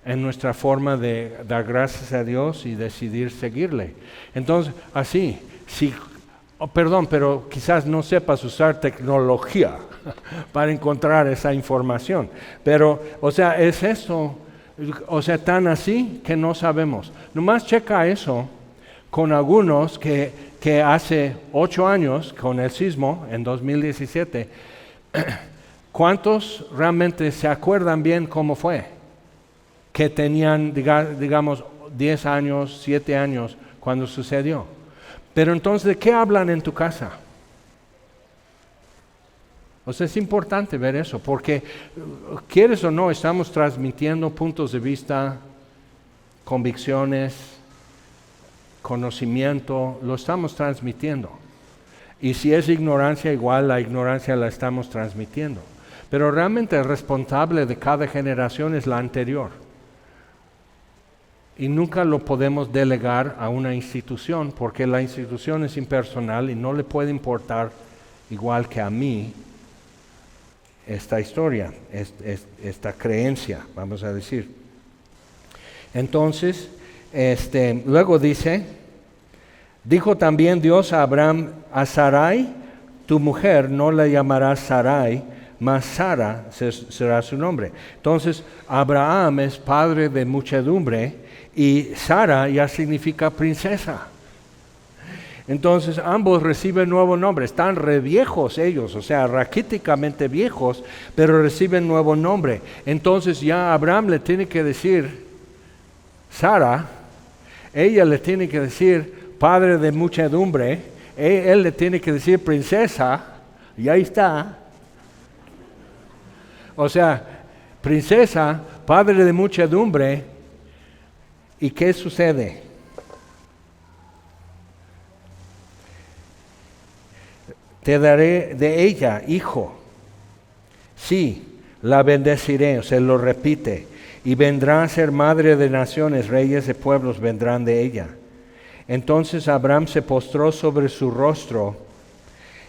en nuestra forma de dar gracias a Dios y decidir seguirle. Entonces, así, pero quizás no sepas usar tecnología para encontrar esa información. Pero, o sea, es eso, o sea, tan así que no sabemos. Nomás checa eso con algunos que hace 8 años, con el sismo, en 2017, ¿cuántos realmente se acuerdan bien cómo fue? Que tenían, digamos, 10 años, 7 años cuando sucedió. Pero entonces, ¿de qué hablan en tu casa? O sea, es importante ver eso, porque quieres o no, estamos transmitiendo puntos de vista, convicciones, conocimiento, lo estamos transmitiendo. Y si es ignorancia, igual la ignorancia la estamos transmitiendo. Pero realmente el responsable de cada generación es la anterior. Y nunca lo podemos delegar a una institución, porque la institución es impersonal y no le puede importar, igual que a mí, esta historia, esta creencia, vamos a decir. Entonces, luego dijo también Dios a Abraham, a Sarai, tu mujer no la llamarás Sarai, mas Sara será su nombre. Entonces, Abraham es padre de muchedumbre y Sara ya significa princesa. Entonces ambos reciben nuevo nombre, están re viejos ellos, o sea, raquíticamente viejos, pero reciben nuevo nombre. Entonces ya Abraham le tiene que decir Sara ella le tiene que decir padre de muchedumbre, él le tiene que decir princesa, y ahí está. O sea, princesa, padre de muchedumbre, ¿y qué sucede? Te daré de ella, hijo. Sí, la bendeciré, se lo repite, y vendrá a ser madre de naciones, reyes de pueblos vendrán de ella. Entonces Abraham se postró sobre su rostro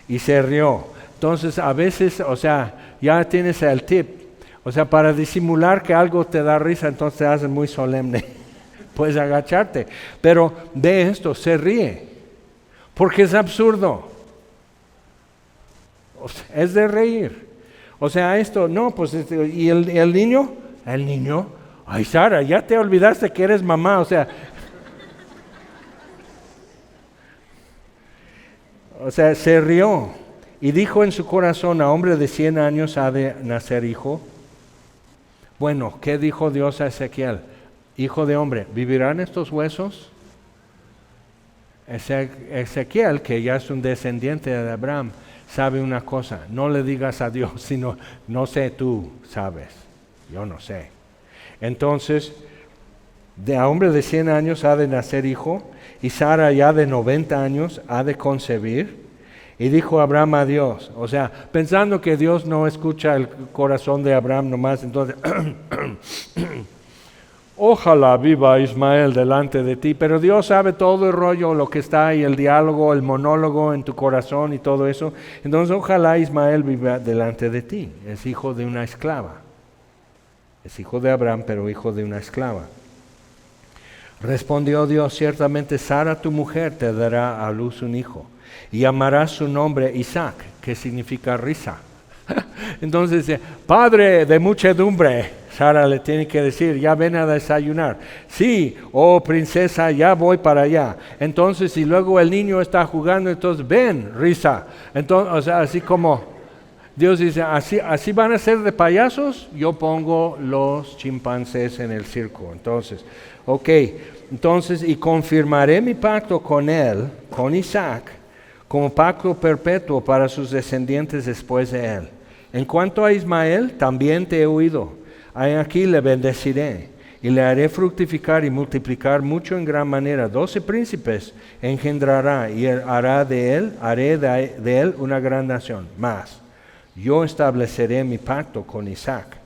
y se rió. Entonces a veces, o sea, ya tienes el tip. O sea, para disimular que algo te da risa, entonces te haces muy solemne. Puedes agacharte. Pero de esto se ríe, porque es absurdo. O sea, es de reír. O sea, esto, no, pues, ¿y el niño? El niño, ay Sara, ya te olvidaste que eres mamá, o sea, se rió y dijo en su corazón, a hombre de 100 años ha de nacer hijo. Bueno, ¿qué dijo Dios a Ezequiel? Hijo de hombre, ¿vivirán estos huesos? Ezequiel, que ya es un descendiente de Abraham, sabe una cosa, no le digas a Dios, sino, no sé, tú sabes, yo no sé. Entonces, de a hombre de 100 años ha de nacer hijo, y Sara ya de 90 años ha de concebir. Y dijo Abraham a Dios, o sea, pensando que Dios no escucha el corazón de Abraham nomás, entonces, ojalá viva Ismael delante de ti, pero Dios sabe todo el rollo, lo que está ahí, el diálogo, el monólogo en tu corazón y todo eso. Entonces, ojalá Ismael viva delante de ti, es hijo de una esclava. Es hijo de Abraham, pero hijo de una esclava. Respondió Dios, ciertamente Sara tu mujer te dará a luz un hijo, y llamarás su nombre Isaac, que significa risa. Entonces, padre de muchedumbre, Sara le tiene que decir, ya ven a desayunar. Sí, oh princesa, ya voy para allá. Entonces, y luego el niño está jugando, entonces ven, risa. Entonces, o sea, así como Dios dice, así van a ser de payasos, yo pongo los chimpancés en el circo. Entonces, ok, entonces, y confirmaré mi pacto con él, con Isaac, como pacto perpetuo para sus descendientes después de él. En cuanto a Ismael, también te he oído. Aquí le bendeciré y le haré fructificar y multiplicar mucho en gran manera. 12 príncipes engendrará y haré de él una gran nación. Mas yo estableceré mi pacto con Isaac,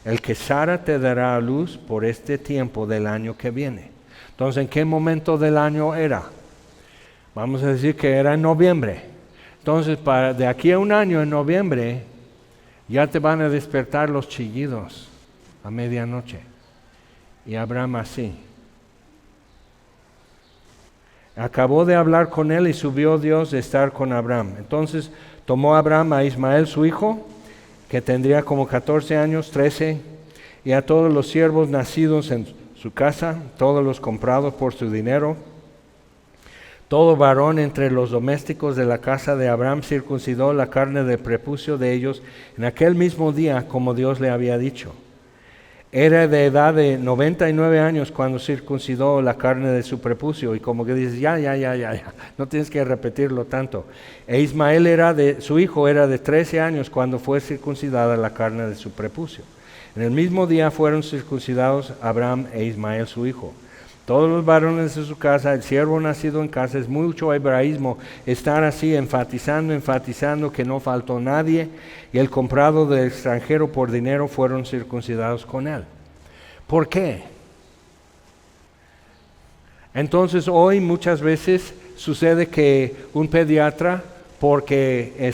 el que Sara te dará a luz por este tiempo del año que viene. Entonces, ¿en qué momento del año era? Vamos a decir que era en noviembre. Entonces, de aquí a un año, en noviembre, ya te van a despertar los chillidos a medianoche. Y Abraham así. Acabó de hablar con él y subió Dios de estar con Abraham. Entonces tomó Abraham a Ismael su hijo, que tendría como 14 años, 13, y a todos los siervos nacidos en su casa, todos los comprados por su dinero. Todo varón entre los domésticos de la casa de Abraham circuncidó la carne del prepucio de ellos en aquel mismo día, como Dios le había dicho. Era de edad de 99 años cuando circuncidó la carne de su prepucio, y como que dices, ya, no tienes que repetirlo tanto. E Ismael su hijo era de 13 años cuando fue circuncidada la carne de su prepucio. En el mismo día fueron circuncidados Abraham e Ismael su hijo. Todos los varones de su casa, el siervo nacido en casa, es mucho hebraísmo estar así enfatizando que no faltó nadie, y el comprado del extranjero por dinero fueron circuncidados con él. ¿Por qué? Entonces hoy muchas veces sucede que un pediatra, porque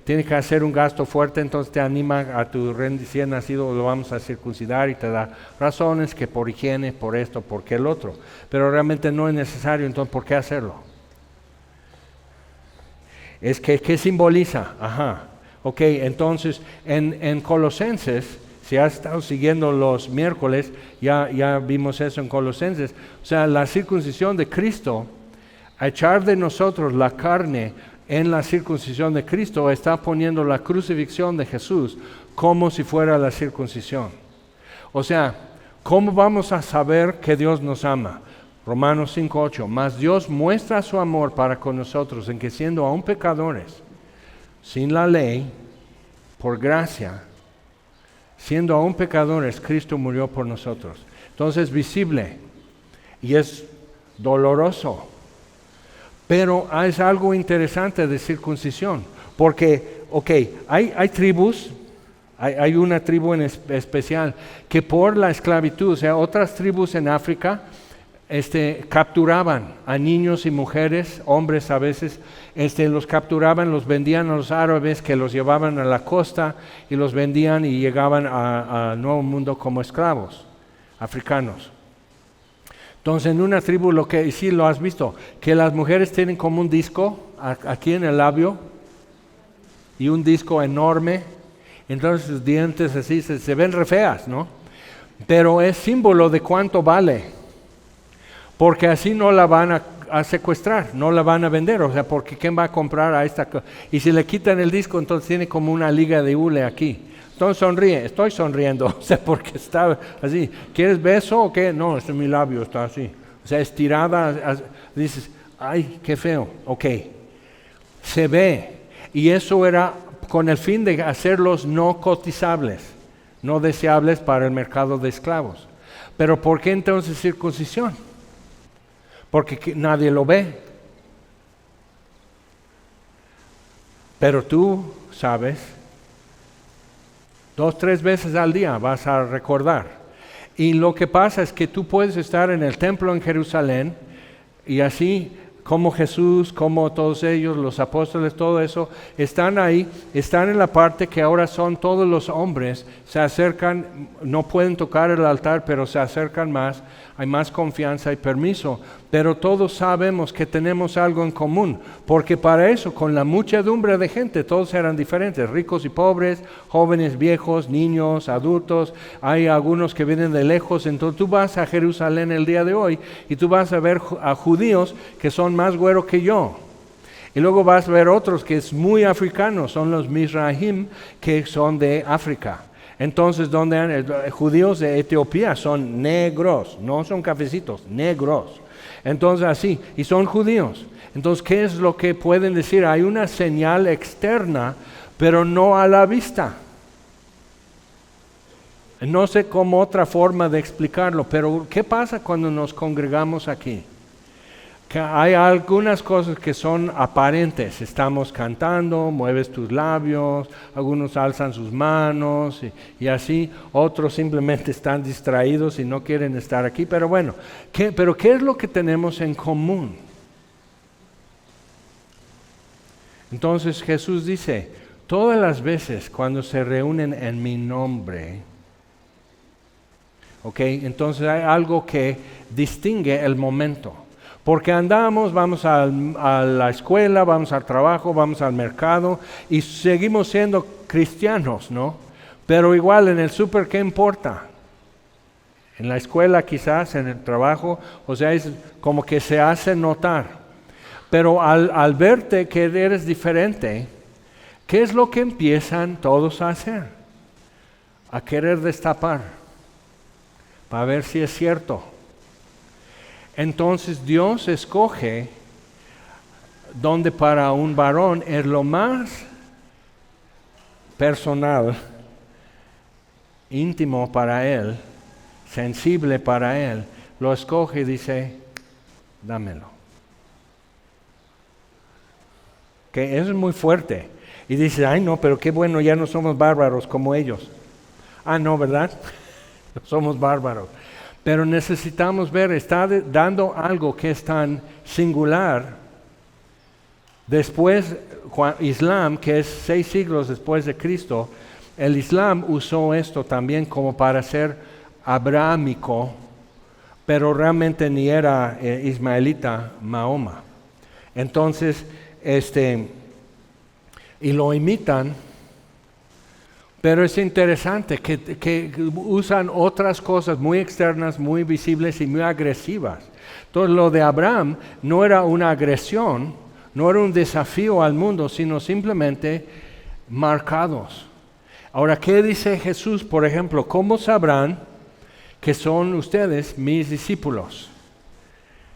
tiene que hacer un gasto fuerte, entonces te anima a tu recién nacido, lo vamos a circuncidar, y te da razones que por higiene, por esto, por qué el otro. Pero realmente no es necesario, entonces ¿por qué hacerlo? Es que, ¿qué simboliza? Ok, entonces en Colosenses, si has estado siguiendo los miércoles, ya vimos eso en Colosenses. O sea, la circuncisión de Cristo, a echar de nosotros la carne en la circuncisión de Cristo, está poniendo la crucifixión de Jesús como si fuera la circuncisión. O sea, ¿cómo vamos a saber que Dios nos ama? Romanos 5:8, mas Dios muestra su amor para con nosotros en que siendo aún pecadores, sin la ley, por gracia, siendo aún pecadores, Cristo murió por nosotros. Entonces es visible y es doloroso, pero es algo interesante de circuncisión, porque, hay tribus, hay una tribu en especial que por la esclavitud, o sea, otras tribus en África, capturaban a niños y mujeres, hombres a veces, los capturaban, los vendían a los árabes que los llevaban a la costa y los vendían y llegaban al Nuevo Mundo como esclavos africanos. Entonces en una tribu, lo que sí lo has visto, que las mujeres tienen como un disco aquí en el labio y un disco enorme, entonces sus dientes así se ven re feas, ¿no? Pero es símbolo de cuánto vale, porque así no la van a secuestrar, no la van a vender, o sea, porque ¿quién va a comprar a esta? Y si le quitan el disco, entonces tiene como una liga de hule aquí. Entonces sonríe, estoy sonriendo, o sea, porque está así. ¿Quieres beso o qué? No, mi labio está así. O sea, estirada, dices, ay, qué feo. Ok, se ve. Y eso era con el fin de hacerlos no cotizables, no deseables para el mercado de esclavos. Pero ¿por qué entonces circuncisión? Porque nadie lo ve. Pero tú sabes, 2-3 veces al día vas a recordar. Y lo que pasa es que tú puedes estar en el templo en Jerusalén y así como Jesús, como todos ellos, los apóstoles, todo eso, están ahí, están en la parte que ahora son todos los hombres, se acercan, no pueden tocar el altar, pero se acercan más, hay más confianza y permiso, pero todos sabemos que tenemos algo en común, porque para eso, con la muchedumbre de gente, todos eran diferentes, ricos y pobres, jóvenes, viejos, niños, adultos, hay algunos que vienen de lejos, entonces tú vas a Jerusalén el día de hoy y tú vas a ver a judíos que son más güeros que yo. Y luego vas a ver otros que es muy africanos, son los Mizrahim, que son de África. Entonces, judíos de Etiopía son negros, no son cafecitos, negros. Entonces así, y son judíos. Entonces, ¿qué es lo que pueden decir? Hay una señal externa, pero no a la vista. No sé cómo otra forma de explicarlo, pero ¿qué pasa cuando nos congregamos aquí? Que hay algunas cosas que son aparentes, estamos cantando, mueves tus labios, algunos alzan sus manos y así, otros simplemente están distraídos y no quieren estar aquí, pero bueno, ¿qué es lo que tenemos en común? Entonces Jesús dice, todas las veces cuando se reúnen en mi nombre, entonces hay algo que distingue el momento. Porque vamos a la escuela, vamos al trabajo, vamos al mercado y seguimos siendo cristianos, ¿no? Pero igual en el súper, ¿qué importa? En la escuela quizás, en el trabajo, o sea, es como que se hace notar. Pero al verte que eres diferente, ¿qué es lo que empiezan todos a hacer? A querer destapar, para ver si es cierto. Entonces Dios escoge donde para un varón es lo más personal, íntimo para él, sensible para él, lo escoge y dice, dámelo. Que eso es muy fuerte. Y dice, ay no, pero qué bueno, ya no somos bárbaros como ellos. Ah, no, ¿verdad? No somos bárbaros. Pero necesitamos ver, está dando algo que es tan singular. Después, Islam, que es 6 siglos después de Cristo, el Islam usó esto también como para ser abrahámico, pero realmente ni era ismaelita Mahoma. Entonces, y lo imitan. Pero es interesante que usan otras cosas muy externas, muy visibles y muy agresivas. Entonces lo de Abraham no era una agresión, no era un desafío al mundo, sino simplemente marcados. Ahora, ¿qué dice Jesús, por ejemplo? ¿Cómo sabrán que son ustedes mis discípulos?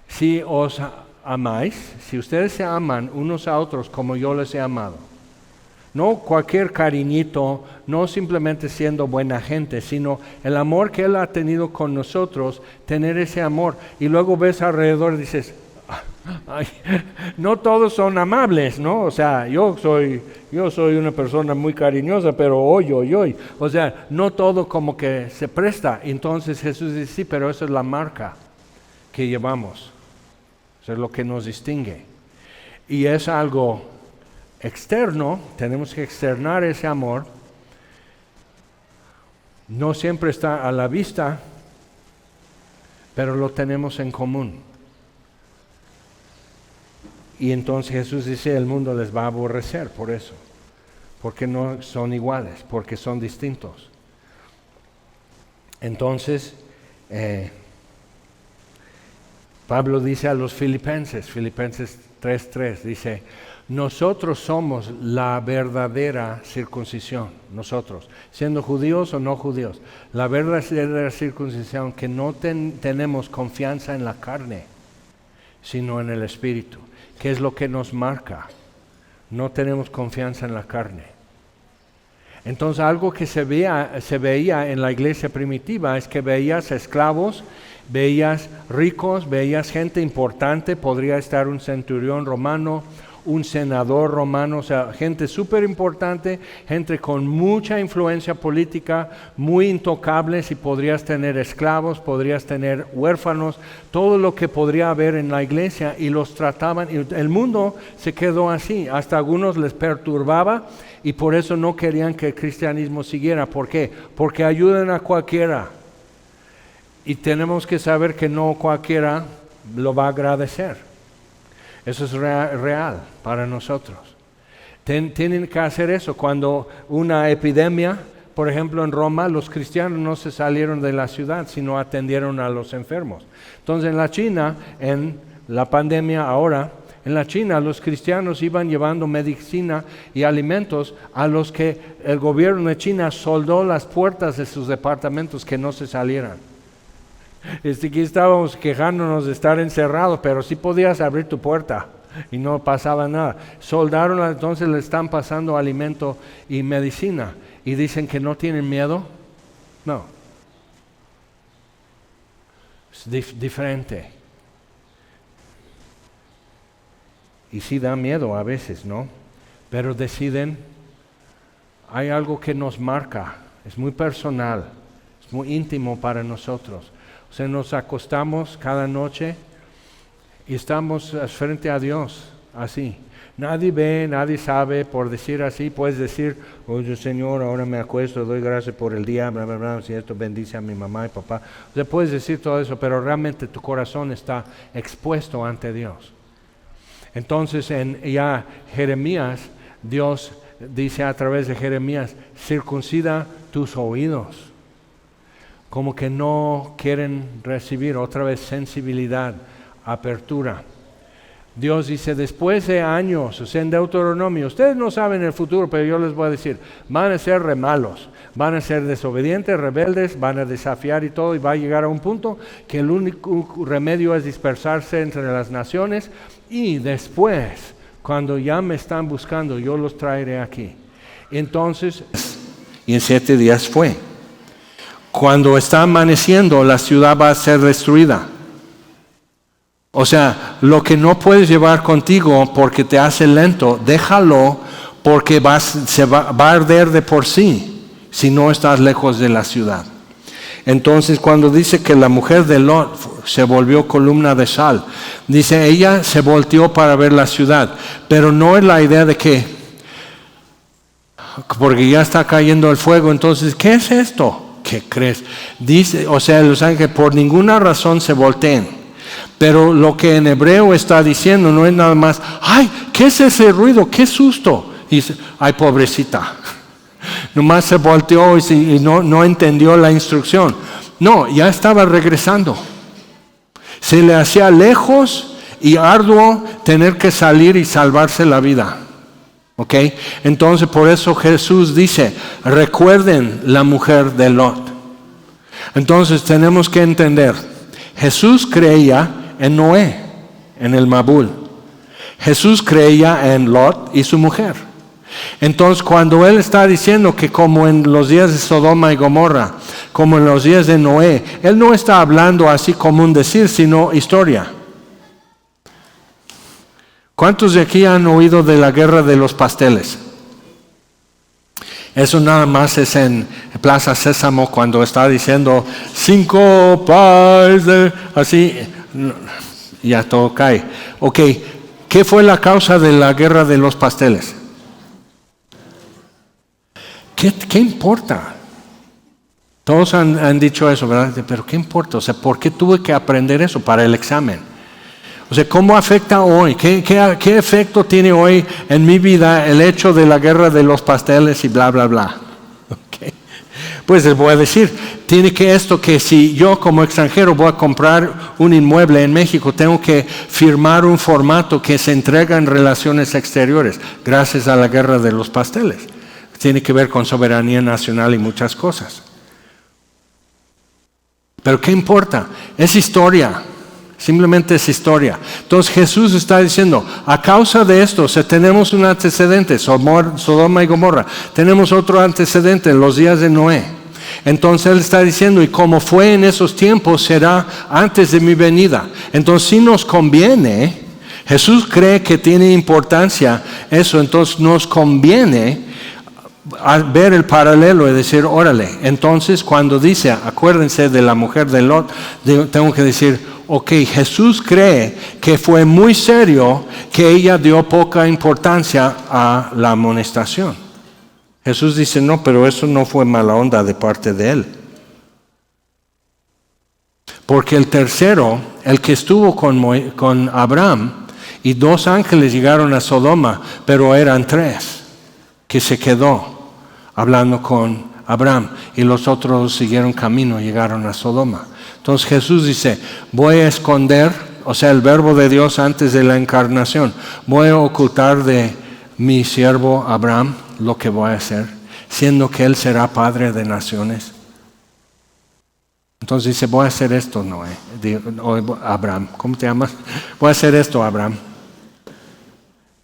si os amáis, si ustedes se aman unos a otros como yo les he amado. No cualquier cariñito, no simplemente siendo buena gente, sino el amor que Él ha tenido con nosotros, tener ese amor. Y luego ves alrededor y dices, ay, no todos son amables, ¿no? O sea, yo soy una persona muy cariñosa, pero hoy. O sea, no todo como que se presta. Entonces Jesús dice, sí, pero esa es la marca que llevamos. Eso es lo que nos distingue. Y es algo externo, tenemos que externar ese amor. No siempre está a la vista, pero lo tenemos en común. Y entonces Jesús dice, el mundo les va a aborrecer por eso, porque no son iguales, porque son distintos. Entonces, Pablo dice a los Filipenses 3:3, dice, nosotros somos la verdadera circuncisión, nosotros, siendo judíos o no judíos, la verdadera circuncisión, que no tenemos confianza en la carne, sino en el Espíritu. ¿Qué es lo que nos marca? No tenemos confianza en la carne. Entonces algo que se veía en la iglesia primitiva es que veías esclavos, veías ricos, veías gente importante, podría estar un centurión romano, un senador romano, o sea, gente súper importante, gente con mucha influencia política, muy intocables, y podrías tener esclavos, podrías tener huérfanos, todo lo que podría haber en la iglesia, y los trataban, y el mundo se quedó así, hasta algunos les perturbaba, y por eso no querían que el cristianismo siguiera. ¿Por qué? Porque ayudan a cualquiera, y tenemos que saber que no cualquiera lo va a agradecer. Eso es real para nosotros. Tienen que hacer eso. Cuando una epidemia, por ejemplo en Roma, los cristianos no se salieron de la ciudad, sino atendieron a los enfermos. Entonces en la China, en la pandemia ahora, en la China los cristianos iban llevando medicina y alimentos a los que el gobierno de China soldó las puertas de sus departamentos que no se salieran. Aquí estábamos quejándonos de estar encerrados, pero sí podías abrir tu puerta y no pasaba nada. Soldaron, entonces le están pasando alimento y medicina, y dicen que no tienen miedo. No, es diferente. Y sí da miedo a veces, ¿no? Pero deciden, hay algo que nos marca, es muy personal, es muy íntimo para nosotros. O sea, nos acostamos cada noche y estamos frente a Dios, así. Nadie ve, nadie sabe, por decir así, puedes decir, oye Señor, ahora me acuesto, doy gracias por el día, bla, bla, bla, si esto bendice a mi mamá y papá. O sea, puedes decir todo eso, pero realmente tu corazón está expuesto ante Dios. Entonces, en ya Jeremías, Dios dice a través de Jeremías, circuncida tus oídos. Como que no quieren recibir otra vez sensibilidad, apertura. Dios dice, después de años, o sea, en Deuteronomio, ustedes no saben el futuro, pero yo les voy a decir, van a ser re malos, van a ser desobedientes, rebeldes, van a desafiar y todo, y va a llegar a un punto que el único remedio es dispersarse entre las naciones, y después, cuando ya me están buscando, yo los traeré aquí. Entonces, y en 7 días fue. Cuando está amaneciendo, la ciudad va a ser destruida. O sea, lo que no puedes llevar contigo porque te hace lento, déjalo, porque se va a arder de por sí, si no estás lejos de la ciudad. Entonces, cuando dice que la mujer de Lot se volvió columna de sal, dice, ella se volteó para ver la ciudad, pero no es la idea de que, porque ya está cayendo el fuego, entonces, ¿qué es esto? ¿Qué crees? Dice, o sea, los ángeles por ninguna razón se volteen. Pero lo que en hebreo está diciendo no es nada más, ay, ¿qué es ese ruido? ¿Qué susto? Y dice, ay, pobrecita. Nomás se volteó y no entendió la instrucción. No, ya estaba regresando. Se le hacía lejos y arduo tener que salir y salvarse la vida. ¿Ok? Entonces por eso Jesús dice, recuerden la mujer de Lot. Entonces tenemos que entender, Jesús creía en Noé, en el Mabul. Jesús creía en Lot y su mujer. Entonces, cuando Él está diciendo que como en los días de Sodoma y Gomorra, como en los días de Noé, Él no está hablando así como un decir, sino historia. ¿Cuántos de aquí han oído de la guerra de los pasteles? Eso nada más es en Plaza Sésamo cuando está diciendo 5 países, así, ya todo cae. Ok, ¿qué fue la causa de la guerra de los pasteles? ¿Qué importa? Todos han dicho eso, ¿verdad? Pero ¿qué importa? O sea, ¿por qué tuve que aprender eso para el examen? O sea, ¿cómo afecta hoy? ¿Qué efecto tiene hoy en mi vida el hecho de la guerra de los pasteles y bla, bla, bla? Okay. Pues les voy a decir, tiene que esto que si yo como extranjero voy a comprar un inmueble en México, tengo que firmar un formato que se entrega en relaciones exteriores, gracias a la guerra de los pasteles. Tiene que ver con soberanía nacional y muchas cosas. Pero ¿qué importa? Es historia. Simplemente es historia. Entonces Jesús está diciendo, a causa de esto, o sea, tenemos un antecedente, Sodoma y Gomorra. Tenemos otro antecedente, los días de Noé. Entonces Él está diciendo, y como fue en esos tiempos, será antes de mi venida. Entonces si nos conviene, Jesús cree que tiene importancia eso, entonces nos conviene a ver el paralelo y decir, órale, entonces cuando dice, acuérdense de la mujer de Lot, tengo que decir, ok, Jesús cree que fue muy serio que ella dio poca importancia a la amonestación. Jesús dice, no, pero eso no fue mala onda de parte de Él. Porque el tercero, el que estuvo con Abraham, y 2 ángeles llegaron a Sodoma, pero eran 3 que se quedó hablando con Abraham, y los otros siguieron camino, llegaron a Sodoma. Entonces Jesús dice, voy a esconder, o sea, el verbo de Dios antes de la encarnación, voy a ocultar de mi siervo Abraham lo que voy a hacer, siendo que él será padre de naciones. Entonces dice, voy a hacer esto, Noé, Abraham, ¿cómo te llamas? Voy a hacer esto, Abraham.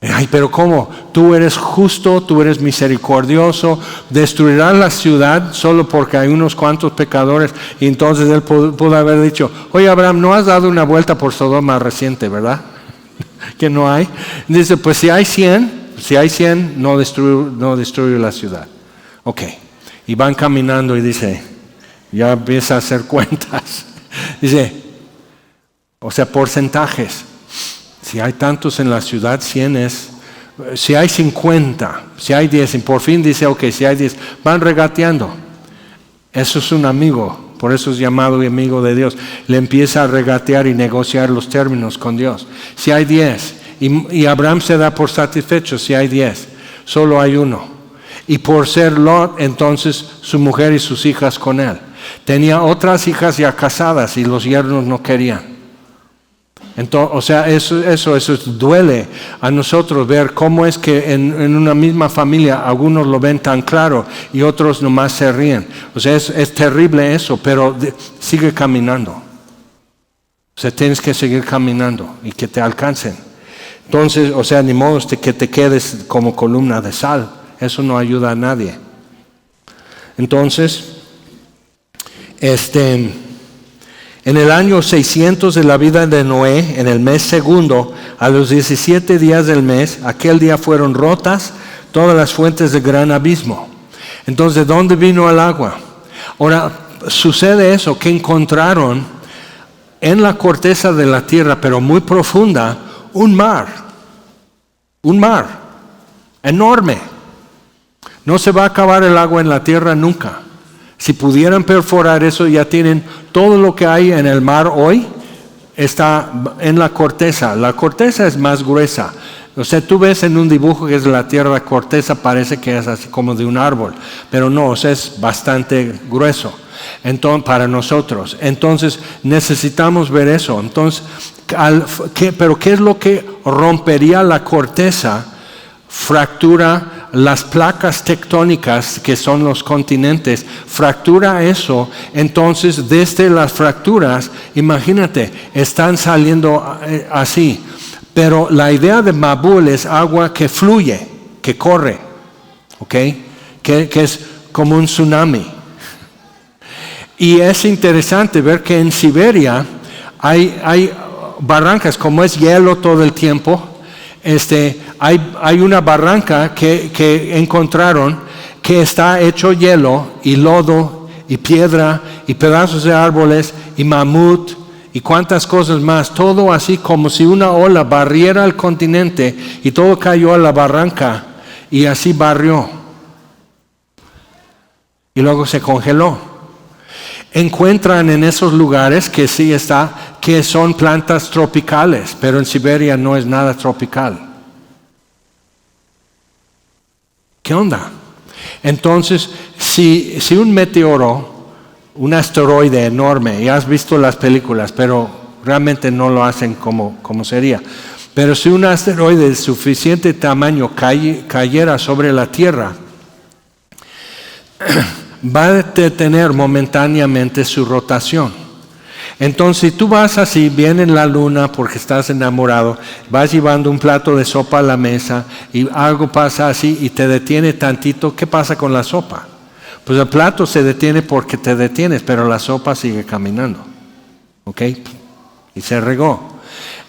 Ay, pero ¿cómo? Tú eres justo, tú eres misericordioso, destruirás la ciudad solo porque hay unos cuantos pecadores. Y entonces él pudo haber dicho, oye Abraham, ¿no has dado una vuelta por Sodoma reciente, verdad? Que no hay. Dice, pues si hay 100, no destruyo la ciudad. Ok, y van caminando y dice, ya empieza a hacer cuentas. Dice, o sea, porcentajes. Si hay tantos en la ciudad, 100 es. Si hay 50, si hay 10, y por fin dice, ok, si hay 10, van regateando. Eso es un amigo, por eso es llamado amigo de Dios. Le empieza a regatear y negociar los términos con Dios. Si hay 10, y Abraham se da por satisfecho, si hay 10, solo hay 1. Y por ser Lot, entonces su mujer y sus hijas con él. Tenía otras hijas ya casadas y los yernos no querían. Entonces, o sea, eso duele a nosotros ver cómo es que en una misma familia algunos lo ven tan claro y otros nomás se ríen. O sea, es terrible eso, pero sigue caminando. O sea, tienes que seguir caminando y que te alcancen. Entonces, o sea, ni modo que te quedes como columna de sal. Eso no ayuda a nadie. Entonces, en el año 600 de la vida de Noé, en el mes segundo, a los 17 días del mes, aquel día fueron rotas todas las fuentes del gran abismo. Entonces, ¿de dónde vino el agua? Ahora, sucede eso, que encontraron en la corteza de la tierra, pero muy profunda, un mar enorme. No se va a acabar el agua en la tierra nunca. Si pudieran perforar eso, ya tienen todo lo que hay en el mar hoy, está en la corteza. La corteza es más gruesa. O sea, tú ves en un dibujo que es la tierra, la corteza parece que es así como de un árbol, pero no, o sea, es bastante grueso. Entonces, para nosotros. Entonces, necesitamos ver eso. Entonces, ¿pero qué es lo que rompería la corteza? Fractura las placas tectónicas, que son los continentes, fractura eso, entonces desde las fracturas, imagínate, están saliendo así. Pero la idea de Mabul es agua que fluye, que corre, ¿ok? Que es como un tsunami. Y es interesante ver que en Siberia hay barrancas, como es hielo todo el tiempo. Hay una barranca que encontraron que está hecho hielo y lodo y piedra y pedazos de árboles y mamut y cuantas cosas más, todo así como si una ola barriera el continente y todo cayó a la barranca y así barrió y luego se congeló. Encuentran en esos lugares que sí que son plantas tropicales, pero en Siberia no es nada tropical. ¿Qué onda? Entonces, si un meteoro, un asteroide enorme, ya has visto las películas, pero realmente no lo hacen como sería. Pero si un asteroide de suficiente tamaño cayera sobre la Tierra, va a detener momentáneamente su rotación. Entonces, si tú vas así, viene la luna porque estás enamorado, vas llevando un plato de sopa a la mesa y algo pasa así y te detiene tantito, ¿qué pasa con la sopa? Pues el plato se detiene porque te detienes, pero la sopa sigue caminando. ¿Ok? Y se regó.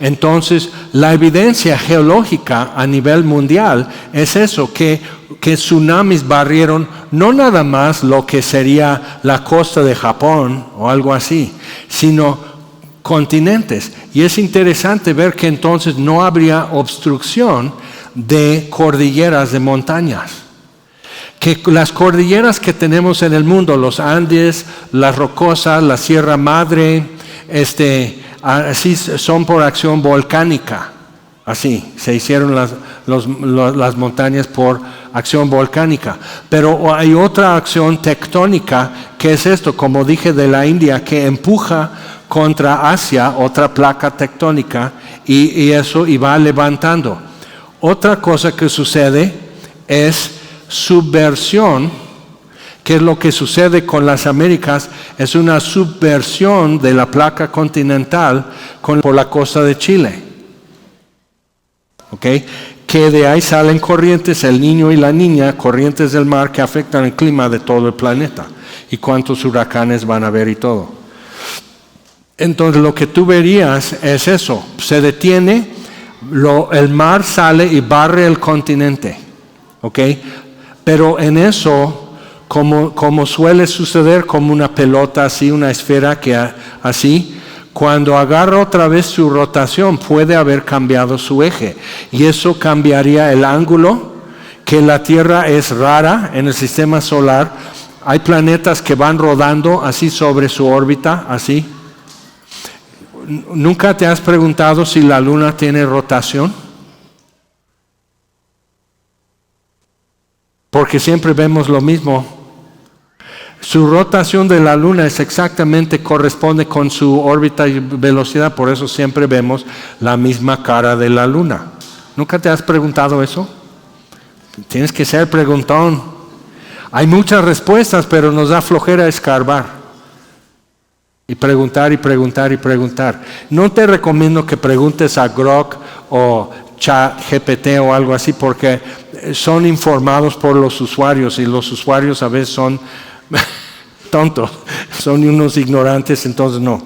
Entonces, la evidencia geológica a nivel mundial es eso, que tsunamis barrieron no nada más lo que sería la costa de Japón o algo así, sino continentes. Y es interesante ver que entonces no habría obstrucción de cordilleras de montañas. Que las cordilleras que tenemos en el mundo, los Andes, las Rocosas, la Sierra Madre, así son por acción volcánica. Así, se hicieron las montañas por acción volcánica. Pero hay otra acción tectónica que es esto, como dije, de la India, que empuja contra Asia, otra placa tectónica, y va levantando. Otra cosa que sucede es subversión, que es lo que sucede con las Américas, es una subversión de la placa continental por la costa de Chile. ¿Okay? Que de ahí salen corrientes, el Niño y la Niña, corrientes del mar que afectan el clima de todo el planeta y cuántos huracanes van a haber y todo. Entonces lo que tú verías es eso, se detiene, el mar sale y barre el continente, ¿ok? Pero en eso, como suele suceder, como una pelota así, una esfera que así, cuando agarra otra vez su rotación, puede haber cambiado su eje. Y eso cambiaría el ángulo, que la Tierra es rara en el sistema solar. Hay planetas que van rodando así sobre su órbita, así. ¿Nunca te has preguntado si la Luna tiene rotación? Porque siempre vemos lo mismo. Su rotación de la Luna corresponde con su órbita y velocidad, por eso siempre vemos la misma cara de la Luna. ¿Nunca te has preguntado eso? Tienes que ser preguntón. Hay muchas respuestas, pero nos da flojera escarbar. Y preguntar y preguntar y preguntar. No te recomiendo que preguntes a Grok o ChatGPT o algo así, porque son informados por los usuarios y los usuarios a veces son tontos, son unos ignorantes, entonces no.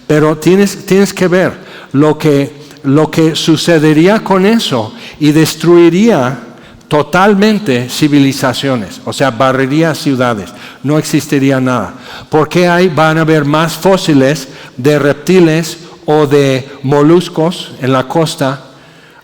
Pero tienes que ver lo que sucedería con eso y destruiría totalmente civilizaciones, o sea, barrería ciudades, no existiría nada. Porque van a haber más fósiles de reptiles o de moluscos en la costa.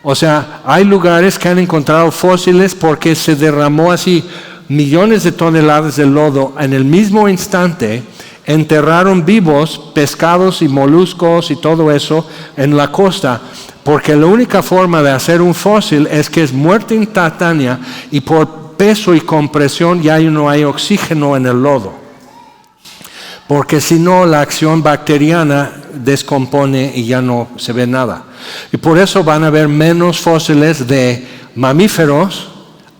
O sea, hay lugares que han encontrado fósiles porque se derramó así millones de toneladas de lodo en el mismo instante, enterraron vivos pescados y moluscos y todo eso en la costa, porque la única forma de hacer un fósil es que es muerte instantánea y por peso y compresión ya no hay oxígeno en el lodo, porque si no la acción bacteriana descompone y ya no se ve nada. Y por eso van a haber menos fósiles de mamíferos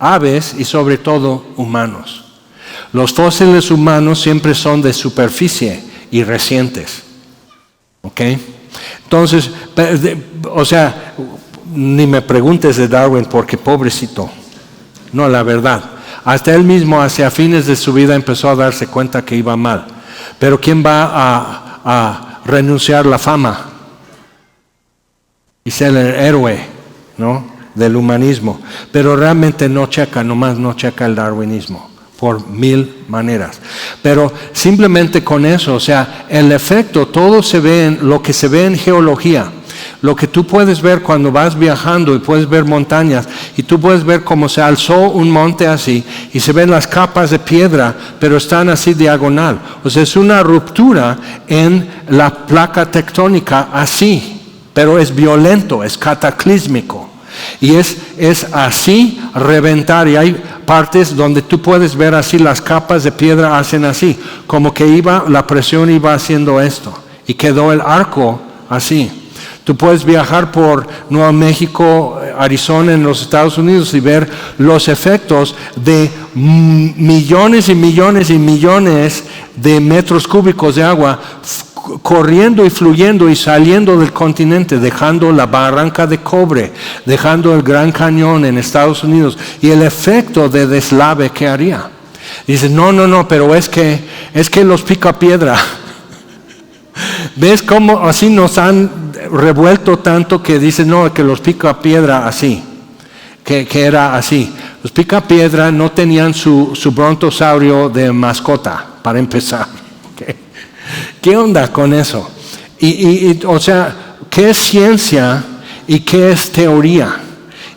aves y sobre todo humanos. Los fósiles humanos siempre son de superficie y recientes. ¿Ok? Entonces, ni me preguntes de Darwin porque pobrecito. No, la verdad. Hasta él mismo hacia fines de su vida empezó a darse cuenta que iba mal. Pero ¿quién va a renunciar a la fama y ser el héroe, ¿no?, del humanismo? Pero realmente no checa el darwinismo por 1000 maneras. Pero simplemente con eso, el efecto, todo se ve en lo que se ve en geología. Lo que tú puedes ver cuando vas viajando y puedes ver montañas y tú puedes ver cómo se alzó un monte así y se ven las capas de piedra, pero están así diagonal. Es una ruptura en la placa tectónica así, pero es violento, es cataclísmico. Y es así reventar, y hay partes donde tú puedes ver así las capas de piedra hacen así, como que la presión iba haciendo esto y quedó el arco así. Tú puedes viajar por Nuevo México, Arizona, en los Estados Unidos y ver los efectos de millones y millones y millones de metros cúbicos de agua corriendo y fluyendo y saliendo del continente, dejando la barranca de cobre, dejando el Gran Cañón en Estados Unidos, y el efecto de deslave que haría. Dices, no, pero es que los picapiedra. ¿Ves cómo así nos han revuelto tanto que dicen, no, que los picapiedra así, que era así? Los picapiedra no tenían su brontosaurio de mascota, para empezar. ¿Qué onda con eso? ¿Qué es ciencia y qué es teoría?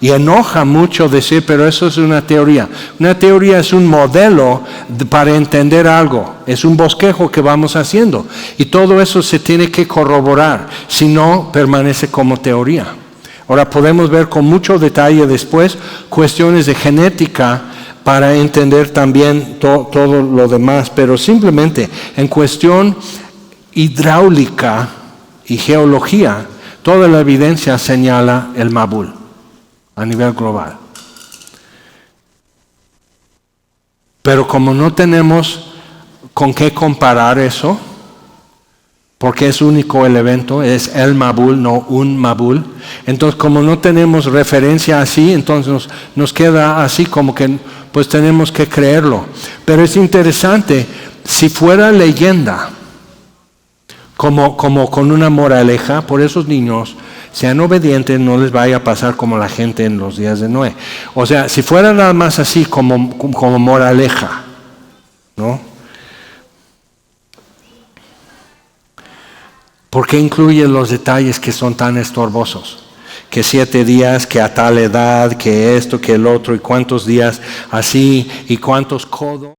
Y enoja mucho decir, pero eso es una teoría. Una teoría es un modelo para entender algo. Es un bosquejo que vamos haciendo. Y todo eso se tiene que corroborar. Si no, permanece como teoría. Ahora podemos ver con mucho detalle después cuestiones de genética para entender también todo lo demás. Pero simplemente en cuestión hidráulica y geología, toda la evidencia señala el Mabul a nivel global. Pero como no tenemos con qué comparar eso, porque es único el evento, es el Mabul, no un Mabul, entonces como no tenemos referencia así, entonces nos queda así como que pues tenemos que creerlo. Pero es interesante, si fuera leyenda, como con una moraleja, por esos niños sean obedientes, no les vaya a pasar como la gente en los días de Noé. Si fuera nada más así como moraleja, ¿no? ¿Por qué incluye los detalles que son tan estorbosos? Que 7 días, que a tal edad, que esto, que el otro, y cuántos días así, y cuántos codos.